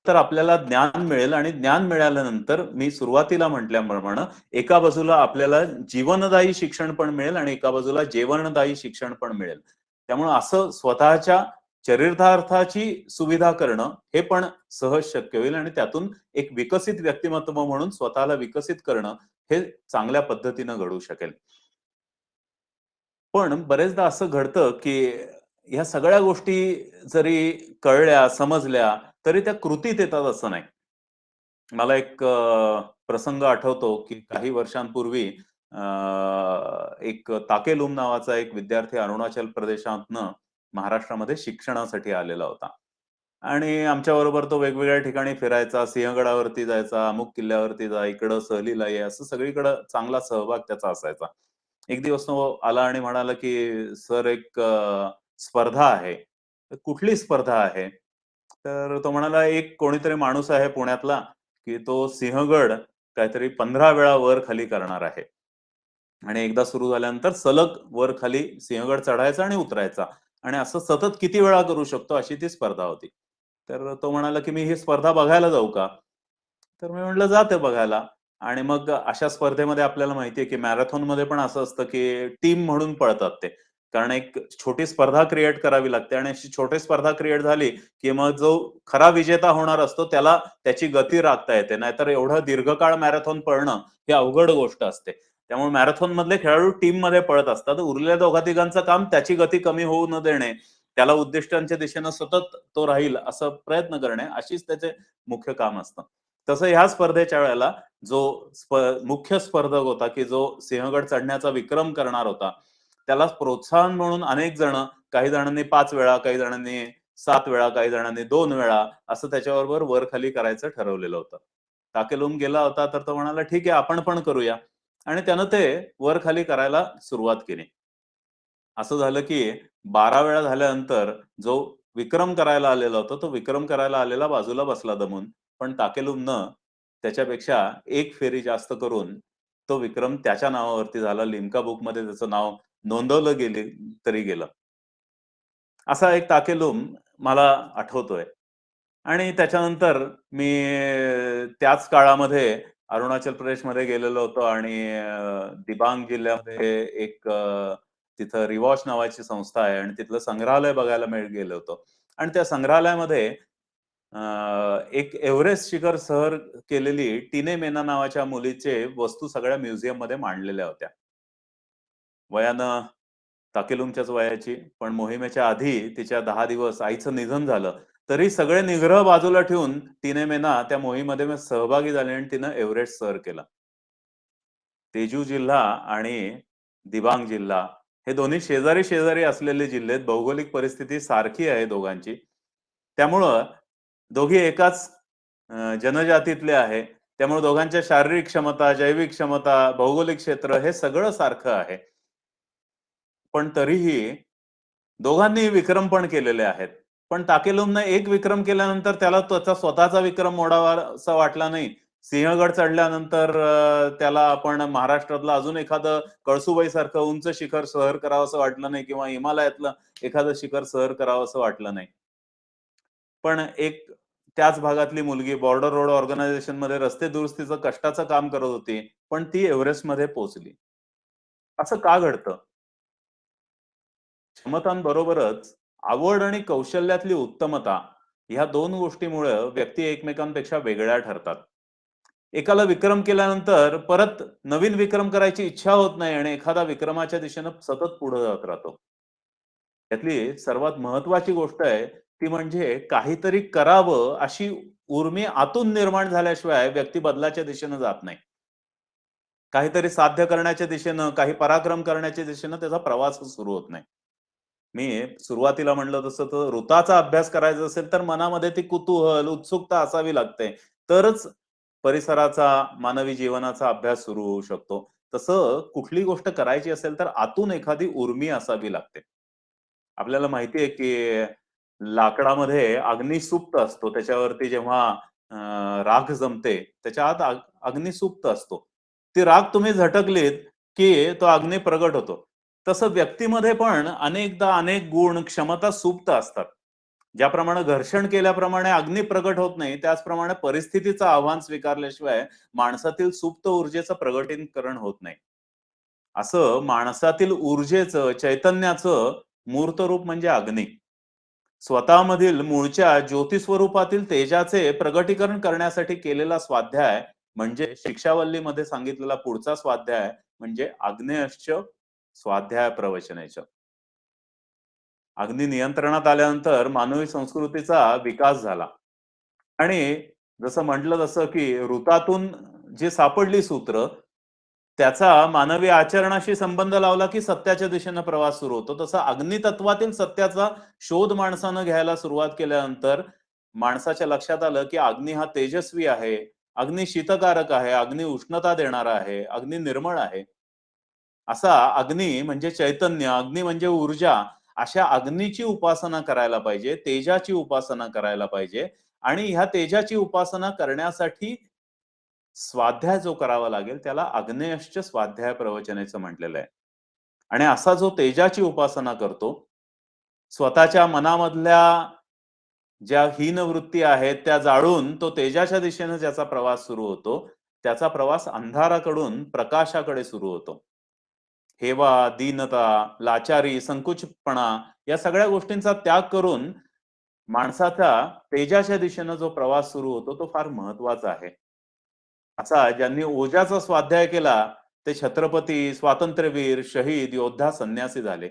S1: तर आपल्याला ज्ञान मिळेल आणि ज्ञान मिळाल्यानंतर मी सुरुवातीला म्हटल्याप्रमाणे एका बाजूला आपल्याला जीवनदायी शिक्षण पण मिळेल आणि एका बाजूला जेवणदायी शिक्षण पण मिळेल. त्यामुळे असं स्वतःच्या चरितार्थाची सुविधा करणं हे पण सहज शक्य होईल आणि त्यातून एक विकसित व्यक्तिमत्व म्हणून स्वतःला विकसित करणं हे चांगल्या पद्धतीनं घडू शकेल. पण बरेचदा असं घडतं, की ह्या सगळ्या गोष्टी जरी कळल्या, समजल्या, तरी त्या कृतीत येतात असं नाही. मला एक प्रसंग आठवतो, की काही वर्षांपूर्वी अ, एक ताकेलुम नावाचा एक विद्यार्थी अरुणाचल प्रदेशातनं महाराष्ट्रामध्ये शिक्षणासाठी आलेला होता. आणि आमच्याबरोबर तो वेगवेगळ्या ठिकाणी फिरायचा, सिंहगडावरती जायचा, अमुक किल्ल्यावरती जा, इकडं सहलीला ये, असं सगळीकडं चांगला सहभाग त्याचा असायचा. एक दिवस तो आला आणि म्हणाला, की "सर एक स्पर्धा आहे." तर "कुठली स्पर्धा आहे?" तर तो म्हणाला, "एक कोणीतरी माणूस आहे पुण्यातला, की तो सिंहगड काहीतरी 15 वेळा वर-खाली करणार आहे. आणि एकदा सुरू झाल्यानंतर सलग वर-खाली सिंहगड चढायचा आणि उतरायचा आणि असं सतत किती वेळा करू शकतो अशी ती स्पर्धा होती." तर तो म्हणाला, की "मी ही स्पर्धा बघायला जाऊ का?" तर मी म्हटलं, "जा ते बघायला." आणि मग अशा स्पर्धेमध्ये आपल्याला माहिती आहे, की मॅरेथॉनमध्ये पण असं असतं, की टीम म्हणून पळतात ते. कारण एक छोटी स्पर्धा क्रिएट करावी लागते आणि अशी छोटी स्पर्धा क्रिएट झाली, की मग जो खरा विजेता होणार असतो त्याला त्याची गती राखता येते. नाहीतर एवढं दीर्घकाळ मॅरेथॉन पळणं ही अवघड गोष्ट असते. त्यामुळे मॅरेथॉन मधले खेळाडू टीममध्ये पळत असतात. उरलेल्या दोघा-तिघांचं काम त्याची गती कमी होऊ न देणे, त्याला उद्दिष्टांच्या दिशेनं सतत तो राहील असं प्रयत्न करणे, अशीच त्याचे मुख्य काम असतं. तसं ह्या स्पर्धेच्या वेळेला जो मुख्य स्पर्धक होता, की जो सिंहगड चढण्याचा विक्रम करणार होता, त्याला प्रोत्साहन म्हणून अनेक जण, काही जणांनी 5 वेळा, काही जणांनी 7 वेळा, काही जणांनी 2 वेळा असं त्याच्याबरोबर वर-खाली करायचं ठरवलेलं होतं. ताकेलुम गेला होता, तर तो म्हणाला, "ठीक आहे, आपण पण करूया." आणि त्यानं ते वर-खाली करायला सुरुवात केली. असं झालं, की 12 वेळा झाल्यानंतर जो विक्रम करायला आलेला होता, तो विक्रम करायला आलेला बाजूला बसला दमून. पण ताकेलुमनं त्याच्यापेक्षा 1 फेरी जास्त करून तो विक्रम त्याच्या नावावरती झाला. लिम्का बुकमध्ये त्याचं नाव नोंदवलं तरी गेलं. असा एक ताकेलुम मला आठवतोय. आणि त्याच्यानंतर मी त्याच काळामध्ये अरुणाचल प्रदेशमध्ये गेलेलो होतो आणि दिबांग जिल्ह्यामध्ये एक तिथं रिवॉश नावाची संस्था आहे आणि तिथलं संग्रहालय बघायला गेलो होतो. आणि त्या संग्रहालयामध्ये अ, एक एव्हरेस्ट शिखर सर केलेली टिने मेना नावाच्या मुलीचे वस्तू सगळ्या म्युझियममध्ये मांडलेल्या होत्या. वयानं ताकेलुमच्याच वयाची, पण मोहिमेच्या आधी तिच्या 10 दिवस आईचं निधन झालं. तरी सगळे निग्रह बाजूला ठेवून टिने मेना त्या मोहिमेमध्ये सहभागी झाली आणि तिनं एव्हरेस्ट सर केला. तेजू जिल्हा आणि दिबांग जिल्हा हे दोन्ही शेजारी शेजारी असलेले जिल्हे आहेत. भौगोलिक परिस्थिती सारखी आहे दोघांची. त्यामुळं दोघी एकाच जनजातीतले आहे. त्यामुळे दोघांच्या शारीरिक क्षमता, जैविक क्षमता, भौगोलिक क्षेत्र हे सगळं सारखं आहे. पण तरीही दोघांनी विक्रम पण केलेले आहेत. पण ताकेलुमने एक विक्रम केल्यानंतर त्याला त्याचा स्वतःचा विक्रम मोडावा असा वाटला नाही. सिंहगड चढल्यानंतर त्याला आपण महाराष्ट्रातलं अजून एखादं कळसुबाईसारखं उंच शिखर सर करावंसं वाटलं नाही किंवा हिमालयातलं एखादं शिखर सर करावंसं वाटलं नाही. पण एक त्याच भागातली मुलगी बॉर्डर रोड ऑर्गनायझेशनमध्ये रस्ते दुरुस्तीचं कष्टाचं काम करत होती. पण ती एव्हरेस्टमध्ये पोहोचली. असं का घडतं? क्षमतांबरोबरच आवड आणि कौशल्यातली उत्तमता ह्या दोन गोष्टीमुळे व्यक्ती एकमेकांपेक्षा वेगळ्या ठरतात. एकाला विक्रम केल्यानंतर परत नवीन विक्रम करायची इच्छा होत नाही आणि एखादा विक्रमाच्या दिशेनं सतत पुढे जात राहतो. त्यातली सर्वात महत्वाची गोष्ट आहे ती म्हणजे काहीतरी करावं अशी उर्मी आतून निर्माण झाल्याशिवाय व्यक्ती बदलाच्या दिशेनं जात नाही. काहीतरी साध्य करण्याच्या दिशेनं, काही पराक्रम करण्याच्या दिशेनं त्याचा प्रवास सुरू होत नाही. मी सुरुवातीला म्हटलं तसं तर ऋताचा अभ्यास करायचा असेल तर मनामध्ये ती कुतूहल, उत्सुकता असावी लागते. तरच परिसराचा, मानवी जीवनाचा अभ्यास सुरू होऊ शकतो. तसं कुठली गोष्ट करायची असेल तर आतून एखादी उर्मी असावी लागते. आपल्याला माहिती आहे की लाकडामध्ये अग्निसुप्त असतो. त्याच्यावरती जेव्हा राख जमते, त्याच्या आत अग्निसुप्त असतो. ती राख तुम्ही झटकलीत की तो अग्नी प्रगट होतो. तसं व्यक्तीमध्ये पण अनेकदा अनेक गुण, क्षमता सुप्त असतात. ज्याप्रमाणे घर्षण केल्याप्रमाणे अग्नी प्रगट होत नाही, त्याचप्रमाणे परिस्थितीचं आव्हान स्वीकारल्याशिवाय माणसातील सुप्त ऊर्जेचं प्रगटीकरण होत नाही. असं माणसातील ऊर्जेचं, चैतन्याचं मूर्त रूप म्हणजे अग्नी. स्वतःमधील मूळच्या ज्योती स्वरूपातील तेजाचे प्रगटीकरण करण्यासाठी केलेला स्वाध्याय म्हणजे शिक्षावल्लीमध्ये सांगितलेला पुढचा स्वाध्याय म्हणजे आग्नेयश्च स्वाध्याय प्रवचनेच. अग्नी नियंत्रणात आल्यानंतर मानवी संस्कृतीचा विकास झाला. आणि जसं म्हटलं तसं की ऋतातून जी सापडली सूत्र त्याचा मानवी आचरणाशी संबंध लावला की सत्याच्या दिशेनं प्रवास सुरू होतो. तसं अग्नितत्वातील सत्याचा शोध माणसानं घ्यायला सुरुवात केल्यानंतर माणसाच्या लक्षात आलं की अग्नी हा तेजस्वी आहे, अग्नी शीतकारक आहे, अग्नी उष्णता देणारा आहे, अग्नी निर्मळ आहे. असा अग्नी म्हणजे चैतन्य, अग्नी म्हणजे ऊर्जा, अशा अग्नीची उपासना करायला पाहिजे, तेजाची उपासना करायला पाहिजे आणि ह्या तेजाची उपासना करण्यासाठी स्वाध्याय जो करावा लागेल त्याला आग्नेयश्च स्वाध्याय प्रवचनेचं म्हटलेलं आहे. आणि असा जो तेजाची उपासना करतो, स्वतःच्या मनामधल्या ज्या हीन वृत्ती आहेत त्या जाळून तो तेजाच्या दिशेनं ज्याचा प्रवास सुरू होतो, त्याचा प्रवास अंधाराकडून प्रकाशाकडे सुरू होतो. हेवा, दीनता, लाचारी, संकुचितपणा या सगळ्या गोष्टींचा त्याग करून माणसाचा तेजाच्या दिशेनं जो प्रवास सुरू होतो तो फार महत्वाचा आहे. असा ज्यांनी ओजाचा स्वाध्याय केला ते छत्रपती, स्वातंत्र्यवीर, शहीद, योद्धा, संन्यासी झाले.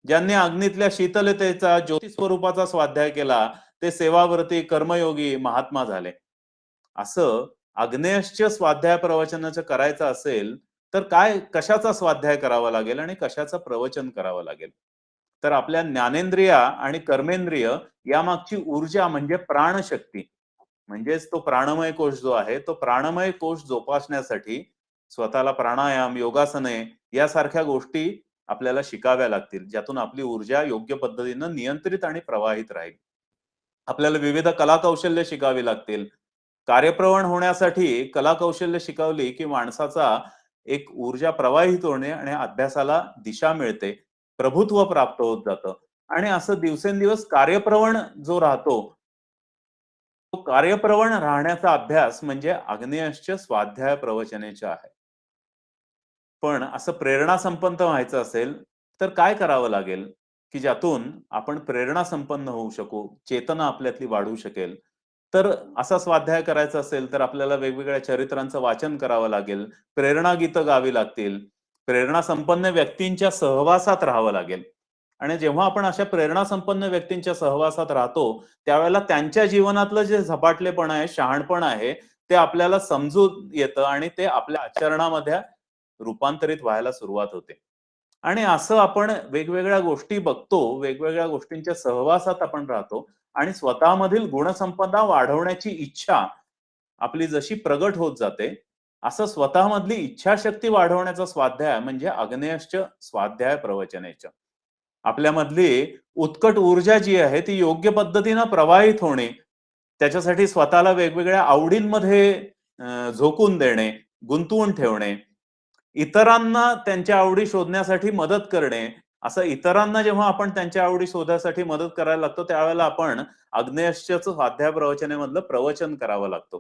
S1: ज्यांनी अग्नीतल्या शीतलतेचा, ज्योती स्वरूपाचा स्वाध्याय केला ते सेवाव्रती, कर्मयोगी, महात्मा झाले. असं आग्नेयश्च स्वाध्याय प्रवचनाचं करायचं असेल तर काय कशाचा स्वाध्याय करावा लागेल आणि कशाचं प्रवचन करावं लागेल? तर आपल्या ज्ञानेंद्रिय आणि कर्मेंद्रिय यामागची ऊर्जा म्हणजे प्राणशक्ती म्हणजेच तो प्राणमय कोश जो आहे तो प्राणमय कोश जोपासण्यासाठी स्वतःला प्राणायाम, योगासने यासारख्या गोष्टी आपल्याला शिकाव्या लागतील, ज्यातून आपली ऊर्जा योग्य पद्धतीनं नियंत्रित आणि प्रवाहित राहील. आपल्याला विविध कलाकौशल्य शिकावी लागतील. कार्यप्रवण होण्यासाठी कलाकौशल्य शिकवली की माणसाचा एक ऊर्जा प्रवाहित होणे आणि अभ्यासाला दिशा मिळते, प्रभुत्व प्राप्त होत जातं आणि असं दिवसेंदिवस कार्यप्रवण जो राहतो, तो कार्यप्रवण राहण्याचा अभ्यास म्हणजे आग्नेयश्च स्वाध्याय प्रवचनेचे आहे. पण असं प्रेरणा संपन्न व्हायचं असेल, तर काय करावं लागेल, की ज्यातून आपण प्रेरणा संपन्न होऊ शकू, चेतना आपल्यातली वाढू शकेल? तर असा स्वाध्याय करायचा असेल, तर आपल्याला वेगवेगळ्या चरित्रांचं वाचन करावं लागेल, प्रेरणा गीतं गावी लागतील, प्रेरणा संपन्न व्यक्तींच्या सहवासात राहावं लागेल. आणि जेव्हा आपण अशा प्रेरणा संपन्न व्यक्तींच्या सहवासात राहतो, त्यावेळेला त्यांच्या जीवनातलं जे झपाटलेपण आहे, शहाणपण आहे, ते आपल्याला समजून येतं आणि ते आपल्या आचरणामध्ये रूपांतरित व्हायला सुरुवात होते. आणि असं आपण वेगवेगळ्या गोष्टी बघतो, वेगवेगळ्या गोष्टींच्या सहवासात आपण राहतो आणि स्वतःमधील गुणसंपदा वाढवण्याची इच्छा आपली जशी प्रगट होत जाते, असं स्वतःमधली इच्छाशक्ती वाढवण्याचा स्वाध्याय म्हणजे आग्नेयश्च स्वाध्याय प्रवचनेच. आपल्यामधली उत्कट ऊर्जा जी आहे ती योग्य पद्धतीनं प्रवाहित होणे, त्याच्यासाठी स्वतःला वेगवेगळ्या आवडींमध्ये झोकून देणे, गुंतवून ठेवणे, इतरांना त्यांच्या आवडी शोधण्यासाठी मदत करणे. असं इतरांना जेव्हा आपण त्यांच्या आवडी शोधासाठी मदत करायला लागतो, त्यावेळेला आपण आग्नेयश्चच स्वाध्याय प्रवचनेमधलं प्रवचन करावं लागतं.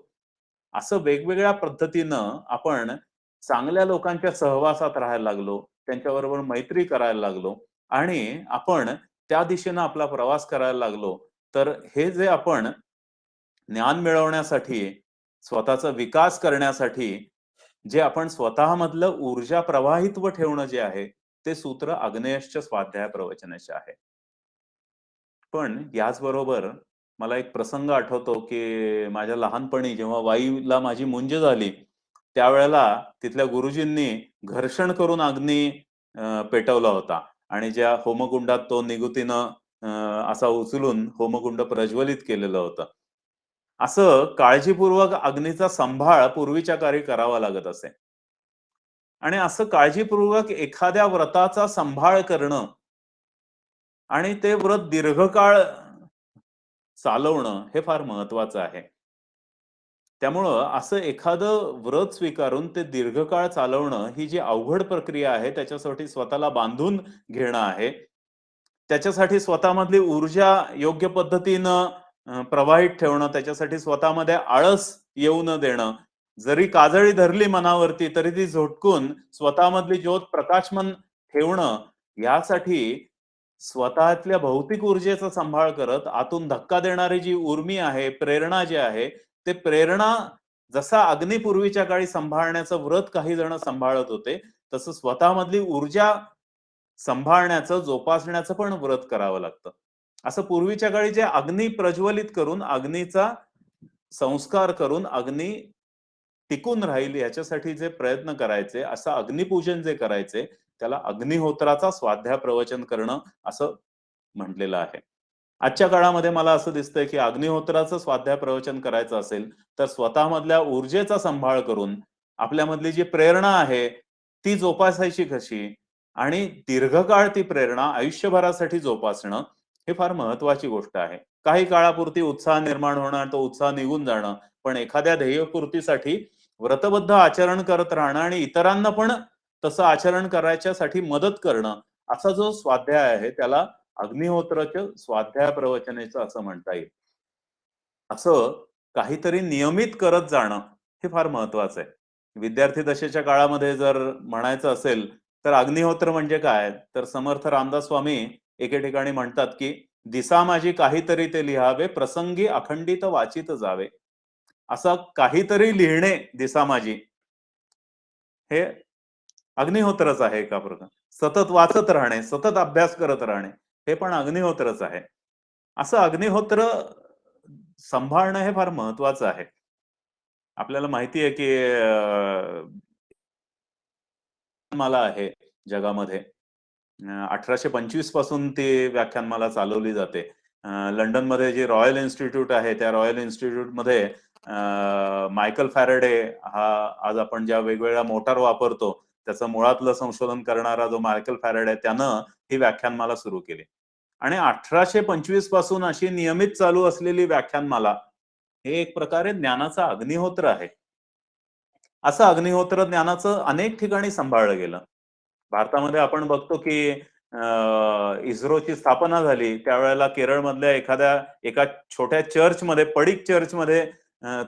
S1: असं वेगवेगळ्या पद्धतीनं आपण चांगल्या लोकांच्या सहवासात राहायला लागलो, त्यांच्याबरोबर मैत्री करायला लागलो आणि आपण त्या दिशेनं आपला प्रवास करायला लागलो. तर हे जे आपण ज्ञान मिळवण्यासाठी, स्वतःचा विकास करण्यासाठी जे आपण स्वतःमधलं ऊर्जा प्रवाहित्व ठेवणं जे आहे, ते सूत्र आग्नेयश्च स्वाध्याय प्रवचनाचे आहे. पण याचबरोबर मला एक प्रसंग आठवतो, की माझ्या लहानपणी जेव्हा वाईला माझी मुंज झाली, त्यावेळेला तिथल्या गुरुजींनी घर्षण करून अग्नी पेटवला होता आणि ज्या होमकुंडात तो निगुतीनं अ, असा उचलून होमकुंड प्रज्वलित केलेलं होतं. असं काळजीपूर्वक अग्नीचा सांभाळ पूर्वीच्या काळी करावा लागत असे. आणि असं काळजीपूर्वक एखाद्या व्रताचा सांभाळ करणं आणि ते व्रत दीर्घकाळ चालवणं हे फार महत्वाचं आहे. त्यामुळं असं एखादं व्रत स्वीकारून ते दीर्घकाळ चालवणं ही जी अवघड प्रक्रिया आहे, त्याच्यासाठी स्वतःला बांधून घेणं आहे. त्याच्यासाठी स्वतःमधली ऊर्जा योग्य पद्धतीनं प्रवाहित ठेवणं, त्याच्यासाठी स्वतःमध्ये आळस येऊ न देणं. जरी काजळी धरली मनावरती, तरी ती झोटकून स्वतःमधली ज्योत प्रकाशमान ठेवणं, यासाठी स्वतःतल्या भौतिक ऊर्जेचा सांभाळ करत, आतून धक्का देणारी जी उर्मी आहे, प्रेरणा जी आहे, ते प्रेरणा जसा अग्नी पूर्वीच्या काळी सांभाळण्याचं व्रत काही जण सांभाळत होते, तसं स्वतःमधली ऊर्जा सांभाळण्याचं, जोपासण्याचं पण व्रत करावं लागतं. असं पूर्वीच्या काळी जे अग्नी प्रज्वलित करून, अग्नीचा संस्कार करून, अग्नी टिकून राहील याच्यासाठी जे प्रयत्न करायचे, असं अग्निपूजन जे करायचे, त्याला अग्निहोत्राचा स्वाध्याय प्रवचन करणं असं म्हटलेलं आहे. आजच्या काळामध्ये मला असं दिसतंय, की अग्निहोत्राचं स्वाध्याय प्रवचन करायचं असेल, तर स्वतःमधल्या ऊर्जेचा सांभाळ करून, आपल्यामधली जी प्रेरणा आहे, ती जोपासायची कशी आणि दीर्घकाळ ती प्रेरणा आयुष्यभरासाठी जोपासणं, हे फार महत्वाची गोष्ट आहे. काही काळापुरती उत्साह निर्माण होणं आणि तो उत्साह निघून जाणं, पण एखाद्या ध्येयपूर्तीसाठी व्रतबद्ध आचरण करत राहणं आणि इतरांना पण तसं आचरण करायच्यासाठी मदत करणं, असा जो स्वाध्याय आहे, त्याला अग्निहोत्राच्या स्वाध्याय प्रवचनेचं असं म्हणता येईल. असं काहीतरी नियमित करत जाणं हे फार महत्वाचं आहे. विद्यार्थी दशेच्या काळामध्ये जर म्हणायचं असेल, तर अग्निहोत्र म्हणजे काय? तर समर्थ रामदास स्वामी एके ठिकाणी म्हणतात, की "दिसा माझी काहीतरी ते लिहावे, प्रसंगी अखंडित वाचित जावे." असं काहीतरी लिहिणे दिसा माझी, हे अग्निहोत्रच आहे एका प्रकार. सतत वाचत राहणे, सतत अभ्यास करत राहणे, हे पण अग्निहोत्रच आहे. असं अग्निहोत्र सांभाळणं हे फार महत्वाचं आहे. आपल्याला माहिती आहे, की व्याख्यानमाला आहे जगामध्ये. 1825 पासून ती व्याख्यानमाला चालवली जाते. लंडनमध्ये जी रॉयल इन्स्टिट्यूट आहे, त्या रॉयल इन्स्टिट्यूटमध्ये मायकल फॅरेडे हा आज आपण ज्या वेगवेगळ्या मोटार वापरतो, त्याचं मुळातलं संशोधन करणारा जो मायकल फॅरेडे त्यानं ही व्याख्यानमाला सुरू केली. आणि 1825 पासून अशी नियमित चालू असलेली व्याख्यानमाला, हे एक प्रकारे ज्ञानाचा अग्निहोत्र आहे. असं अग्निहोत्र ज्ञानाचं अनेक ठिकाणी सांभाळलं गेलं. भारतामध्ये आपण बघतो, की इस्रोची स्थापना झाली, त्यावेळेला केरळमधल्या एका छोट्या चर्चमध्ये, पडीक चर्चमध्ये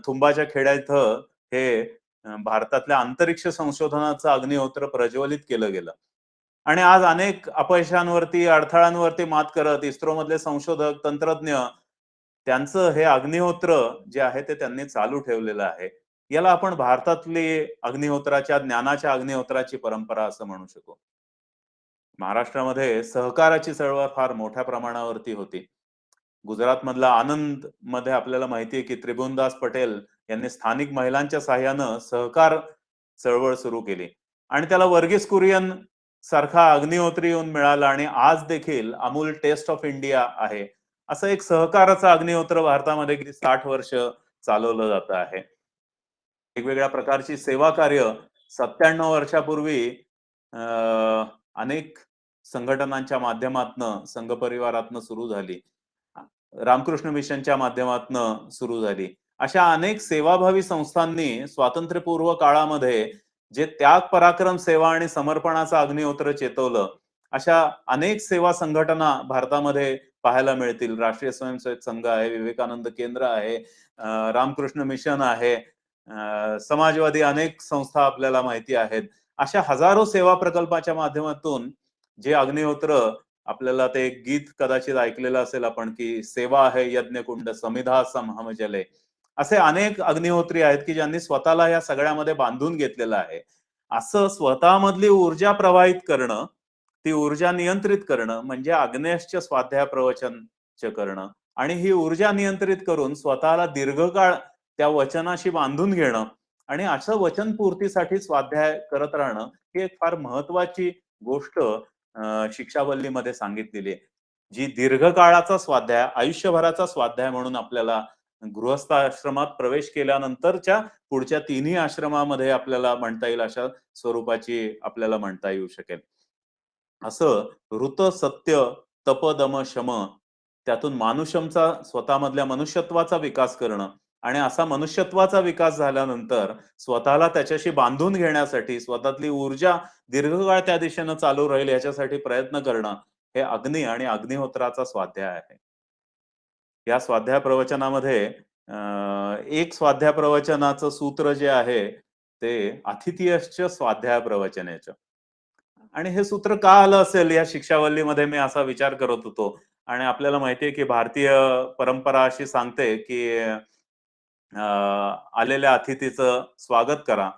S1: थुंबाच्या खेड्या इथं हे भारतातल्या अंतरिक्ष संशोधनाचं अग्निहोत्र प्रज्वलित केलं गेलं. आणि आज अनेक अपयशांवरती, अडथळ्यांवरती मात करत इस्रोमधले संशोधक, तंत्रज्ञ त्यांचं हे अग्निहोत्र जे आहे ते त्यांनी चालू ठेवलेलं आहे. याला आपण भारतातली अग्निहोत्राच्या, ज्ञानाच्या अग्निहोत्राची परंपरा असं म्हणू शकू. महाराष्ट्रामध्ये सहकाराची चळवळ फार मोठ्या प्रमाणावरती होती. गुजरातमधला आनंद मध्ये आपल्याला माहिती आहे, की त्रिभुवनदास पटेल यांनी स्थानिक महिलांच्या सहाय्यानं सहकार चळवळ सुरू केली आणि त्याला वर्गीस कुरियन सारखा अग्निहोत्री येऊन मिळाला आणि आज देखील अमूल टेस्ट ऑफ इंडिया आहे. असं एक सहकाराचं अग्निहोत्र भारतामध्ये गेली 60 वर्ष चालवलं जात आहे. वेगवेगळ्या प्रकारची सेवा कार्य 97 वर्षापूर्वी अ, अनेक संघटनांच्या माध्यमातनं, संघ परिवारातनं सुरू झाली. रामकृष्ण मिशनच्या माध्यमातनं सुरू झाली. अशा अनेक सेवाभावी संस्थांनी स्वातंत्र्यपूर्व काळामध्ये जे त्याग, पराक्रम, सेवा आणि समर्पणाचं अग्निहोत्र चेतवलं, अशा अनेक सेवा संघटना भारतामध्ये पाहायला मिळतील. राष्ट्रीय स्वयंसेवक संघ आहे, विवेकानंद केंद्र आहे, रामकृष्ण मिशन आहे, समाजवादी अनेक संस्था आपल्याला माहिती आहेत. अशा हजारो सेवा प्रकल्पाच्या माध्यमातून जे अग्निहोत्र आपल्याला ते एक गीत कदाचित ऐकलेलं असेल आपण, की सेवा है यज्ञकुंड समिधा समहम जले. असे अनेक अग्निहोत्री आहेत की ज्यांनी स्वतःला या सगळ्यामध्ये बांधून घेतलेलं आहे. असं स्वतःमधली ऊर्जा प्रवाहित करणं, ती ऊर्जा नियंत्रित करणं म्हणजे अग्नेयश्च स्वाध्याय प्रवचनच करणं आणि ही ऊर्जा नियंत्रित करून स्वतःला दीर्घकाळ त्या वचनाशी बांधून घेणं आणि असं वचनपूर्तीसाठी स्वाध्याय करत राहणं ही एक फार महत्वाची गोष्ट शिक्षावल्लीमध्ये सांगितलेली आहे. जी दीर्घकाळाचा स्वाध्याय, आयुष्यभराचा स्वाध्याय म्हणून आपल्याला गृहस्थ आश्रमात प्रवेश केल्यानंतरच्या पुढच्या तिन्ही आश्रमामध्ये आपल्याला म्हणता येईल अशा स्वरूपाची आपल्याला म्हणता येऊ शकेल. असं ऋत, सत्य, तप, दम, शम त्यातून मानुषमचा स्वतःमधल्या मनुष्यत्वाचा विकास करणं आणि असा मनुष्यत्वाचा विकास झाल्यानंतर स्वतःला त्याच्याशी बांधून घेण्यासाठी स्वतःतली ऊर्जा दीर्घकाळ त्या दिशेनं चालू राहील याच्यासाठी प्रयत्न करणं हे अग्नी आणि अग्निहोत्राचा स्वाध्याय आहे. या स्वाध्याय प्रवचनामध्ये एक स्वाध्याय प्रवचनाचं सूत्र जे आहे ते अतिथीयश्च स्वाध्याय प्रवचनेच आणि हे सूत्र का आलं असेल या शिक्षावल्लीमध्ये मी असा विचार करत होतो आणि आपल्याला माहितीये की भारतीय परंपरा अशी सांगते की आलेल्या अतिथीचं स्वागत करा.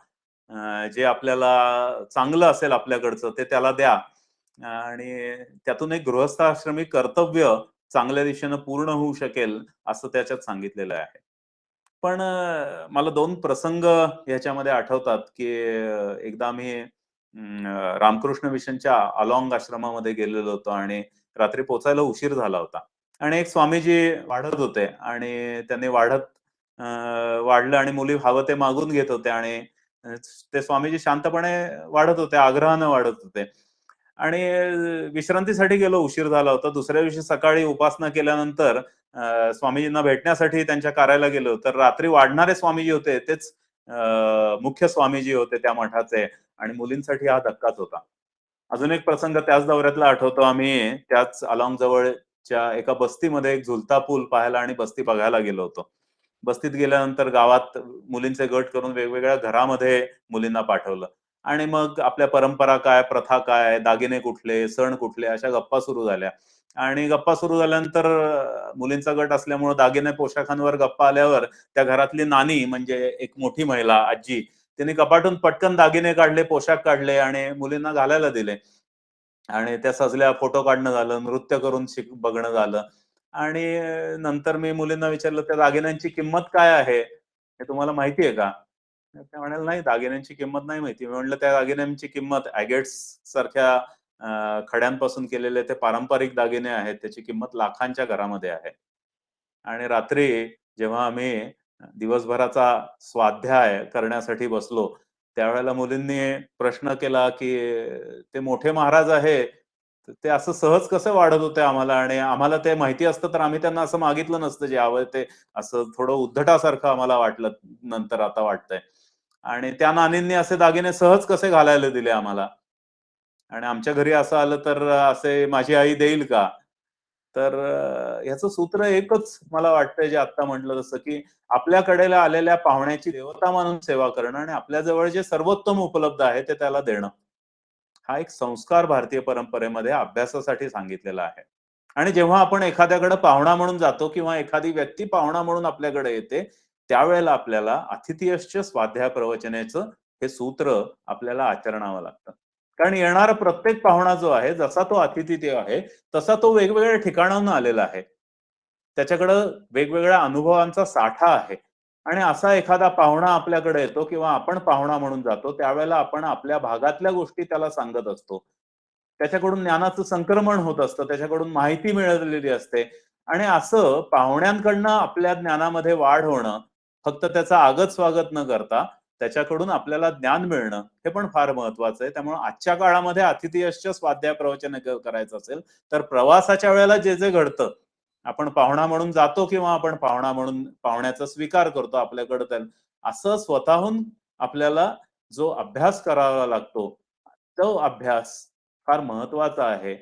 S1: जे आपल्याला चांगलं असेल आपल्याकडचं ते त्याला द्या आणि त्यातून एक गृहस्थाश्रमी कर्तव्य चांगल्या दिशेनं पूर्ण होऊ शकेल असं त्याच्यात सांगितलेलं आहे. पण मला 2 प्रसंग ह्याच्यामध्ये आठवतात, की एकदा आम्ही रामकृष्ण मिशनच्या अलोंग आश्रमामध्ये गेलेलो होतो आणि रात्री पोहोचायला उशीर झाला होता आणि एक स्वामीजी वाढत होते आणि त्यांनी वाढलं आणि मुली हवं ते मागून घेत होते आणि ते स्वामीजी शांतपणे वाढत होते, आग्रहानं वाढत होते आणि विश्रांतीसाठी गेलो, उशीर झाला होता. दुसऱ्या दिवशी सकाळी उपासना केल्यानंतर स्वामीजींना भेटण्यासाठी त्यांच्या कार्यालयाला गेलो, तर रात्री वाढणारे स्वामीजी होते तेच मुख्य स्वामीजी होते त्या मठाचे आणि मुलींसाठी हा धक्काच होता. अजून एक प्रसंग त्याच दौऱ्यातला आठवतो. आम्ही त्याच अलाँग जवळच्या एका बस्तीमध्ये एक झुलता पूल पाहायला आणि बस्ती बघायला गेलो होतो. बस्तीत गेल्यानंतर गावात मुलींचे गट करून वेगवेगळ्या घरामध्ये मुलींना पाठवलं आणि मग आपल्या परंपरा काय, प्रथा काय, दागिने कुठले, सण कुठले अशा गप्पा सुरू झाल्या आणि गप्पा सुरू झाल्यानंतर मुलींचा गट असल्यामुळे दागिने पोशाखांवर गप्पा आल्यावर त्या घरातली नानी म्हणजे एक मोठी महिला, आजी तिने कपाटून पटकन दागिने काढले, पोशाख काढले आणि मुलींना घालायला दिले. आणि त्या सजल्या, फोटो काढणं झालं, नृत्य करून बघणं झालं. आणि नंतर मी मुलींना विचारलं, "त्या दागिन्यांची किंमत काय आहे? हे तुम्हाला माहिती आहे का?" तर त्या म्हणाल्या, "नाही, दागिन्यांची किंमत नाही माहिती." मी म्हटलं, "त्या दागिन्यांची किंमत अगेट्स सारख्या खड्यांपासून केलेले ते पारंपरिक दागिने आहेत. त्याची किंमत लाखांच्या घरामध्ये आहे." आणि रात्री जेव्हा आम्ही दिवसभराचा स्वाध्याय करण्यासाठी बसलो, त्यावेळेला मुलींनी प्रश्न केला, की "ते मोठे महाराज आहे, तर ते असं सहज कसं वाढत होते आम्हाला आणि आम्हाला ते माहिती असतं तर आम्ही त्यांना असं मागितलं नसतं जे हवंय ते." असं थोडं उद्धटासारखं आम्हाला वाटलं, नंतर आता वाटतंय. आणि त्या नानींनी असे दागिने सहज कसे घालायला दिले आम्हाला? आणि आमच्या घरी असं आलं तर असे माझी आई देईल का? तर ह्याचं सूत्र एकच मला वाटतंय जे आत्ता म्हटलं तसं, की आपल्याकडेला आलेल्या पाहुण्याची देवता मानून सेवा करणं आणि आपल्या जवळ जे सर्वोत्तम उपलब्ध आहे ते त्याला देणं. हा एक संस्कार भारतीय परंपरेमध्ये अभ्यासासाठी सांगितलेला आहे. आणि जेव्हा आपण एखाद्याकडे पाहुणा म्हणून जातो किंवा एखादी व्यक्ती पाहुणा म्हणून आपल्याकडे येते, त्यावेळेला आपल्याला अतिथीयश्च स्वाध्याय प्रवचनेचं हे सूत्र आपल्याला आचरणावं लागतं. कारण येणारा प्रत्येक पाहुणा जो आहे, जसा तो अतिथी देव आहे, तसा तो वेगवेगळ्या ठिकाणाहून आलेला आहे. त्याच्याकडं वेगवेगळ्या अनुभवांचा साठा आहे आणि असा एखादा पाहुणा आपल्याकडे येतो किंवा आपण पाहुणा म्हणून जातो, त्यावेळेला आपण आपल्या भागातल्या गोष्टी त्याला सांगत असतो. त्याच्याकडून ज्ञानाचं संक्रमण होत असतं, त्याच्याकडून माहिती मिळालेली असते. आणि असं पाहुण्यांकडनं आपल्या ज्ञानामध्ये वाढ होणं, फक्त त्याचं आगत स्वागत न करता त्याच्याकडून आपल्याला ज्ञान मिळणं, हे पण फार महत्वाचं आहे. त्यामुळे आजच्या काळामध्ये अतिथयश्च स्वाध्याय प्रवचन करायचं असेल तर प्रवासाच्या वेळेला जे जे घडतं, आपण पाहुणा म्हणून जातो किंवा आपण पाहुणा म्हणून पाहुण्याचा स्वीकार करतो आपल्याकडे, असं स्वतःहून आपल्याला जो अभ्यास करावा लागतो, तो अभ्यास फार महत्वाचा आहे.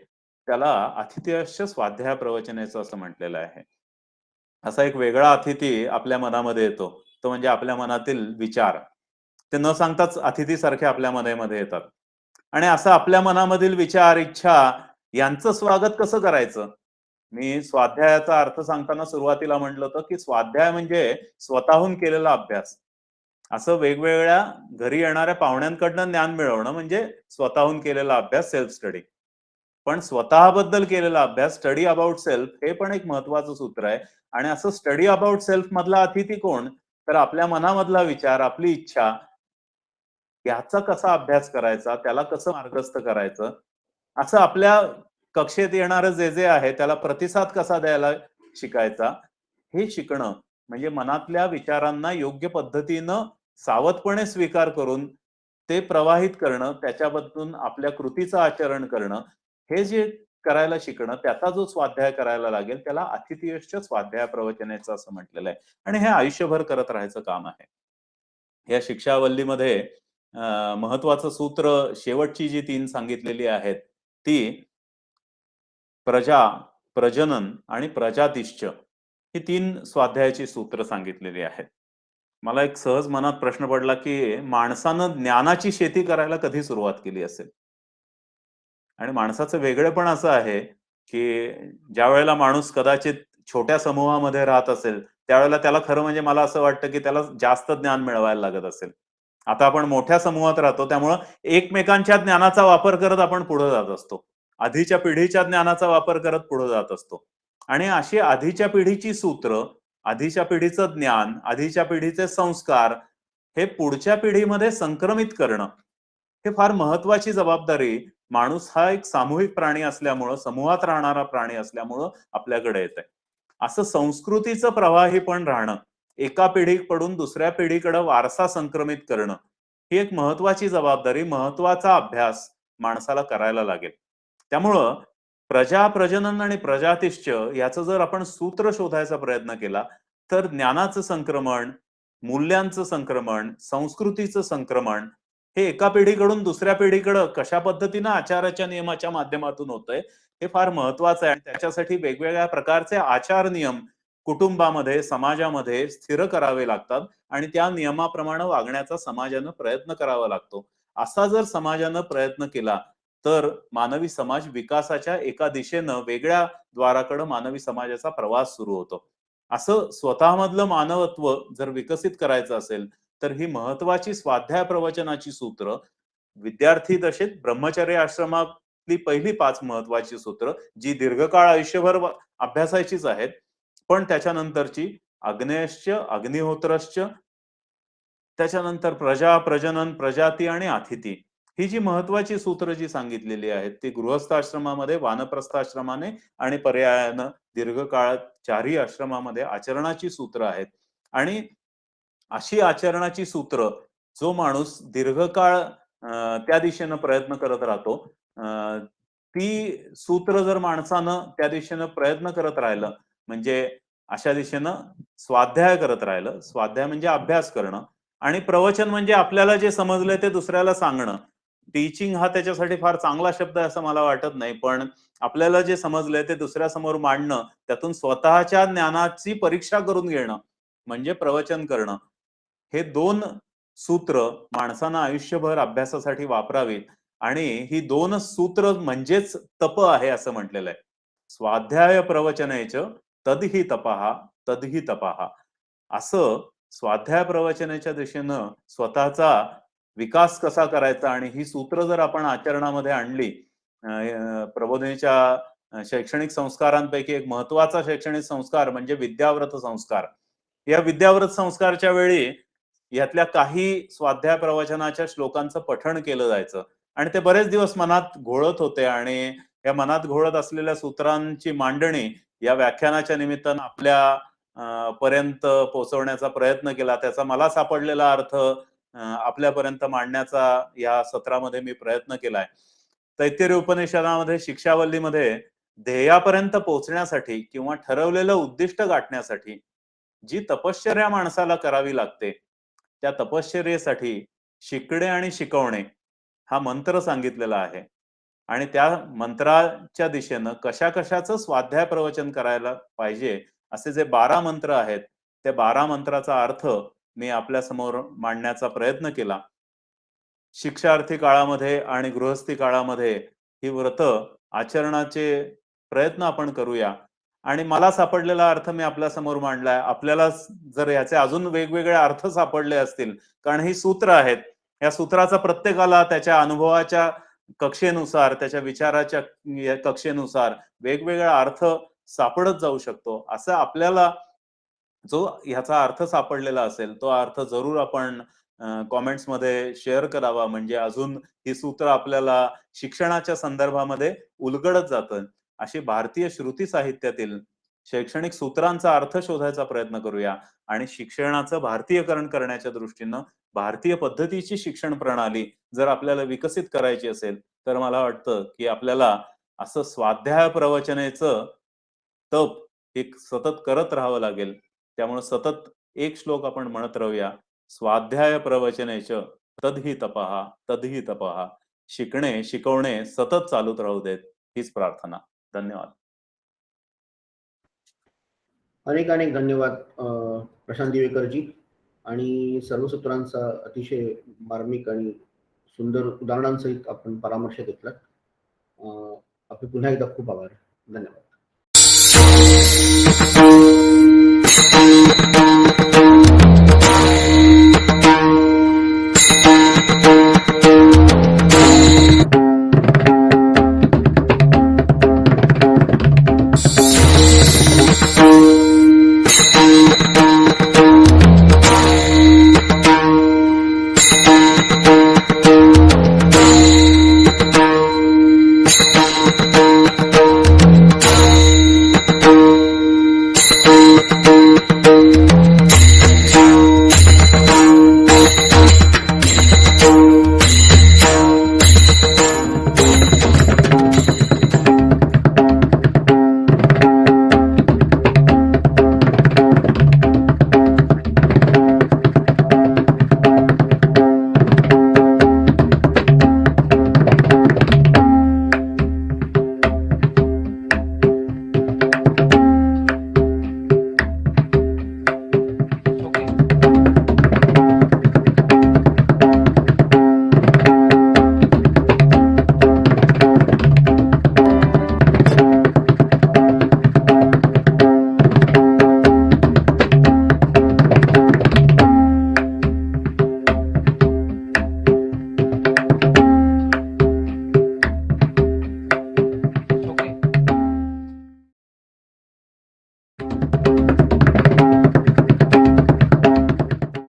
S1: त्याला अतिथयश्च स्वाध्याय प्रवचनेचं असं म्हटलेलं आहे. असा एक वेगळा अतिथी आपल्या मनामध्ये येतो, तो म्हणजे आपल्या मनातील विचार. ते न सांगताच अतिथीसारखे आपल्या मनामध्ये येतात. आणि असं आपल्या मनामधील विचार, इच्छा यांचं स्वागत कसं करायचं? मी स्वाध्यायाचा अर्थ सांगताना सुरुवातीला म्हटलं होतं, की स्वाध्याय म्हणजे स्वतःहून केलेला अभ्यास. असं वेगवेगळ्या घरी येणाऱ्या पाहुण्यांकडनं ज्ञान मिळवणं म्हणजे स्वतःहून केलेला अभ्यास, सेल्फ स्टडी. पण स्वतःबद्दल केलेला अभ्यास, स्टडी अबाउट सेल्फ, हे पण एक महत्वाचं सूत्र आहे. आणि असं स्टडी अबाउट सेल्फ मधला अतिथी कोण? तर आपल्या मनामधला विचार, आपली इच्छा, याचा कसा अभ्यास करायचा, त्याला कसं मार्गस्थ करायचं, असं आपल्या कक्षेत येणारं जे जे आहे त्याला प्रतिसाद कसा द्यायला शिकायचा, हे शिकणं म्हणजे मनातल्या विचारांना योग्य पद्धतीनं सावधपणे स्वीकार करून ते प्रवाहित करणं, त्याच्याबद्दल आपल्या कृतीचं आचरण करणं, हे जे करायला शिकणं, त्याचा जो स्वाध्याय करायला लागेल त्याला अतिथयश्च स्वाध्याय प्रवचनेचं असं म्हटलेलं आहे. आणि हे आयुष्यभर करत राहायचं काम आहे. या शिक्षावल्लीमध्ये महत्वाचं सूत्र, शेवटची जी 3 सांगितलेली आहेत, ती प्रजा, प्रजनन आणि प्रजातिश्च, ही 3 स्वाध्यायाची सूत्र सांगितलेली आहेत. मला एक सहज मनात प्रश्न पडला, की माणसानं ज्ञानाची शेती करायला कधी सुरुवात केली असेल? आणि माणसाचं वेगळेपण असं आहे, की ज्यावेळेला माणूस कदाचित छोट्या समूहामध्ये राहत असेल, त्यावेळेला त्याला खरं म्हणजे मला असं वाटतं, की त्याला जास्त ज्ञान मिळवायला लागत असेल. आता आपण मोठ्या समूहात राहतो, त्यामुळं एकमेकांच्या ज्ञानाचा वापर करत आपण पुढे जात असतो. आधीच्या पिढीच्या ज्ञानाचा वापर करत पुढे जात असतो. आणि अशी आधीच्या पिढीची सूत्र, आधीच्या पिढीचं ज्ञान, आधीच्या पिढीचे संस्कार, हे पुढच्या पिढीमध्ये संक्रमित करणं, हे फार महत्वाची जबाबदारी, माणूस हा एक सामूहिक प्राणी असल्यामुळं, समूहात राहणारा प्राणी असल्यामुळं आपल्याकडे येते. असं संस्कृतीचं प्रवाहीपण राहणं, एका पिढीकडून दुसऱ्या पिढीकडे वारसा संक्रमित करणं, ही एक महत्वाची जबाबदारी, महत्वाचा अभ्यास माणसाला करायला लागेल. त्यामुळं प्रजा, प्रजनन आणि प्रजातिश्च याचं जर आपण सूत्र शोधायचा प्रयत्न केला, तर ज्ञानाचं संक्रमण, मूल्यांचं संक्रमण, संस्कृतीचं संक्रमण, हे एका पिढीकडून दुसऱ्या पिढीकडे कशा पद्धतीनं आचाराच्या नियमाच्या माध्यमातून होतंय, हे फार महत्वाचं आहे. आणि त्याच्यासाठी वेगवेगळ्या प्रकारचे आचार नियम कुटुंबामध्ये, समाजामध्ये स्थिर करावे लागतात आणि त्या नियमाप्रमाणे वागण्याचा समाजानं प्रयत्न करावा लागतो. असा जर समाजानं प्रयत्न केला, तर मानवी समाज विकासाच्या एका दिशेनं वेगळ्या द्वाराकडे मानवी समाजाचा प्रवास सुरू होतो. असं स्वतःमधलं मानवत्व जर विकसित करायचं असेल, तर ही महत्वाची स्वाध्याय प्रवचनाची सूत्र, विद्यार्थी दशेत ब्रह्मचर्य आश्रमातली पहिली 5 महत्वाची सूत्र, जी दीर्घकाळ आयुष्यभर अभ्यासायचीच आहेत. पण त्याच्यानंतरची अग्नेयश्च, अग्निहोत्रश्च, त्याच्यानंतर प्रजा, प्रजनन, प्रजाती आणि अतिथी, ही जी महत्वाची सूत्र जी सांगितलेली आहेत, ती गृहस्थाश्रमामध्ये, वानप्रस्थाश्रमाने आणि पर्यायानं दीर्घकाळात 4ही आश्रमामध्ये आचरणाची सूत्र आहेत. आणि अशी आचरणाची सूत्र जो माणूस दीर्घकाळ त्या दिशेनं प्रयत्न करत राहतो, ती सूत्र जर माणसानं त्या दिशेनं प्रयत्न करत राहिलं, म्हणजे अशा दिशेनं स्वाध्याय करत राहिलं, स्वाध्याय म्हणजे अभ्यास करणं, आणि प्रवचन म्हणजे आपल्याला जे समजलंय ते दुसऱ्याला सांगणं. टीचिंग हा त्याच्यासाठी फार चांगला शब्द आहे असं मला वाटत नाही, पण आपल्याला जे समजलंय ते दुसऱ्यासमोर मांडणं, त्यातून स्वतःच्या ज्ञानाची परीक्षा करून घेणं, म्हणजे प्रवचन करणं. हे 2 सूत्र माणसानं आयुष्यभर अभ्यासासाठी वापरावीत. आणि ही 2च सूत्र म्हणजेच तप आहे असं म्हटलेलं आहे. स्वाध्याय प्रवचनेच तद्हि तपः, तद्हि तपः. असं स्वाध्याय प्रवचनाच्या दिशेनं स्वतःचा विकास कसा करायचा, आणि ही सूत्र जर आपण आचरणामध्ये आणली, प्रबोधिनीच्या शैक्षणिक संस्कारांपैकी एक महत्वाचा शैक्षणिक संस्कार म्हणजे विद्याव्रत संस्कार. या विद्याव्रत संस्कारच्या वेळी यातल्या काही स्वाध्याय प्रवचनाच्या श्लोकांचं पठण केलं जायचं. आणि ते बरेच दिवस मनात घोळत होते आणि या मनात घोळत असलेल्या सूत्रांची मांडणी या व्याख्यानाच्या निमित्तानं आपल्या पर्यंत पोहोचवण्याचा प्रयत्न केला. त्याचा मला सापडलेला अर्थ आपल्यापर्यंत मांडण्याचा या सत्रामध्ये मी प्रयत्न केलाय. तैत्तिरीय उपनिषदामध्ये शिक्षावल्लीमध्ये ध्येयापर्यंत पोहोचण्यासाठी किंवा ठरवलेलं उद्दिष्ट गाठण्यासाठी जी तपश्चर्या माणसाला करावी लागते, त्या तपश्चर्येसाठी शिकणे आणि शिकवणे हा मंत्र सांगितलेला आहे. आणि त्या मंत्राच्या दिशेनं कशा-कशाचं स्वाध्याय प्रवचन करायला पाहिजे, असे जे 12 मंत्र आहेत, त्या 12 मंत्राचा अर्थ मी आपल्यासमोर मांडण्याचा प्रयत्न केला. शिक्षार्थी काळामध्ये आणि गृहस्थी काळामध्ये ही व्रतं आचरणाचे प्रयत्न आपण करूया आणि मला सापडलेला अर्थ मी आपल्यासमोर मांडलाय. आपल्याला जर याचे अजून वेगवेगळे अर्थ सापडले असतील, कारण ही सूत्र आहेत. या सूत्राचा प्रत्येकाला त्याच्या अनुभवाच्या कक्षेनुसार, त्याच्या विचाराच्या कक्षेनुसार वेगवेगळा अर्थ सापडत जाऊ शकतो. असं आपल्याला जो ह्याचा अर्थ सापडलेला असेल, तो अर्थ जरूर आपण कमेंट्स मध्ये शेअर करावा. म्हणजे अजून ही सूत्र आपल्याला शिक्षणाच्या संदर्भामध्ये उलगडत जातं. अशी भारतीय श्रुती साहित्यातील शैक्षणिक सूत्रांचा अर्थ शोधायचा प्रयत्न करूया आणि शिक्षणाचं भारतीयकरण करण्याच्या दृष्टीनं भारतीय पद्धतीची शिक्षण प्रणाली जर आपल्याला विकसित करायची असेल, तर मला वाटतं की आपल्याला असं स्वाध्याय प्रवचनेचं तप एक सतत करत राहावं लागेल. त्यामुळे सतत एक श्लोक आपण म्हणत राहूया. स्वाध्याय प्रवचनेच तद्हि तपः तद्हि तपः. शिकणे, शिकवणे सतत चालूच राहू देत. हीच प्रार्थना. धन्यवाद.
S2: अनेक अनेक धन्यवाद प्रशांत दिवेकरजी. आणि सर्व सूत्रांचा अतिशय मार्मिक आणि सुंदर उदाहरणांसहित आपण परामर्श घेतला. आपले पुन्हा एकदा खूप आभार. धन्यवाद.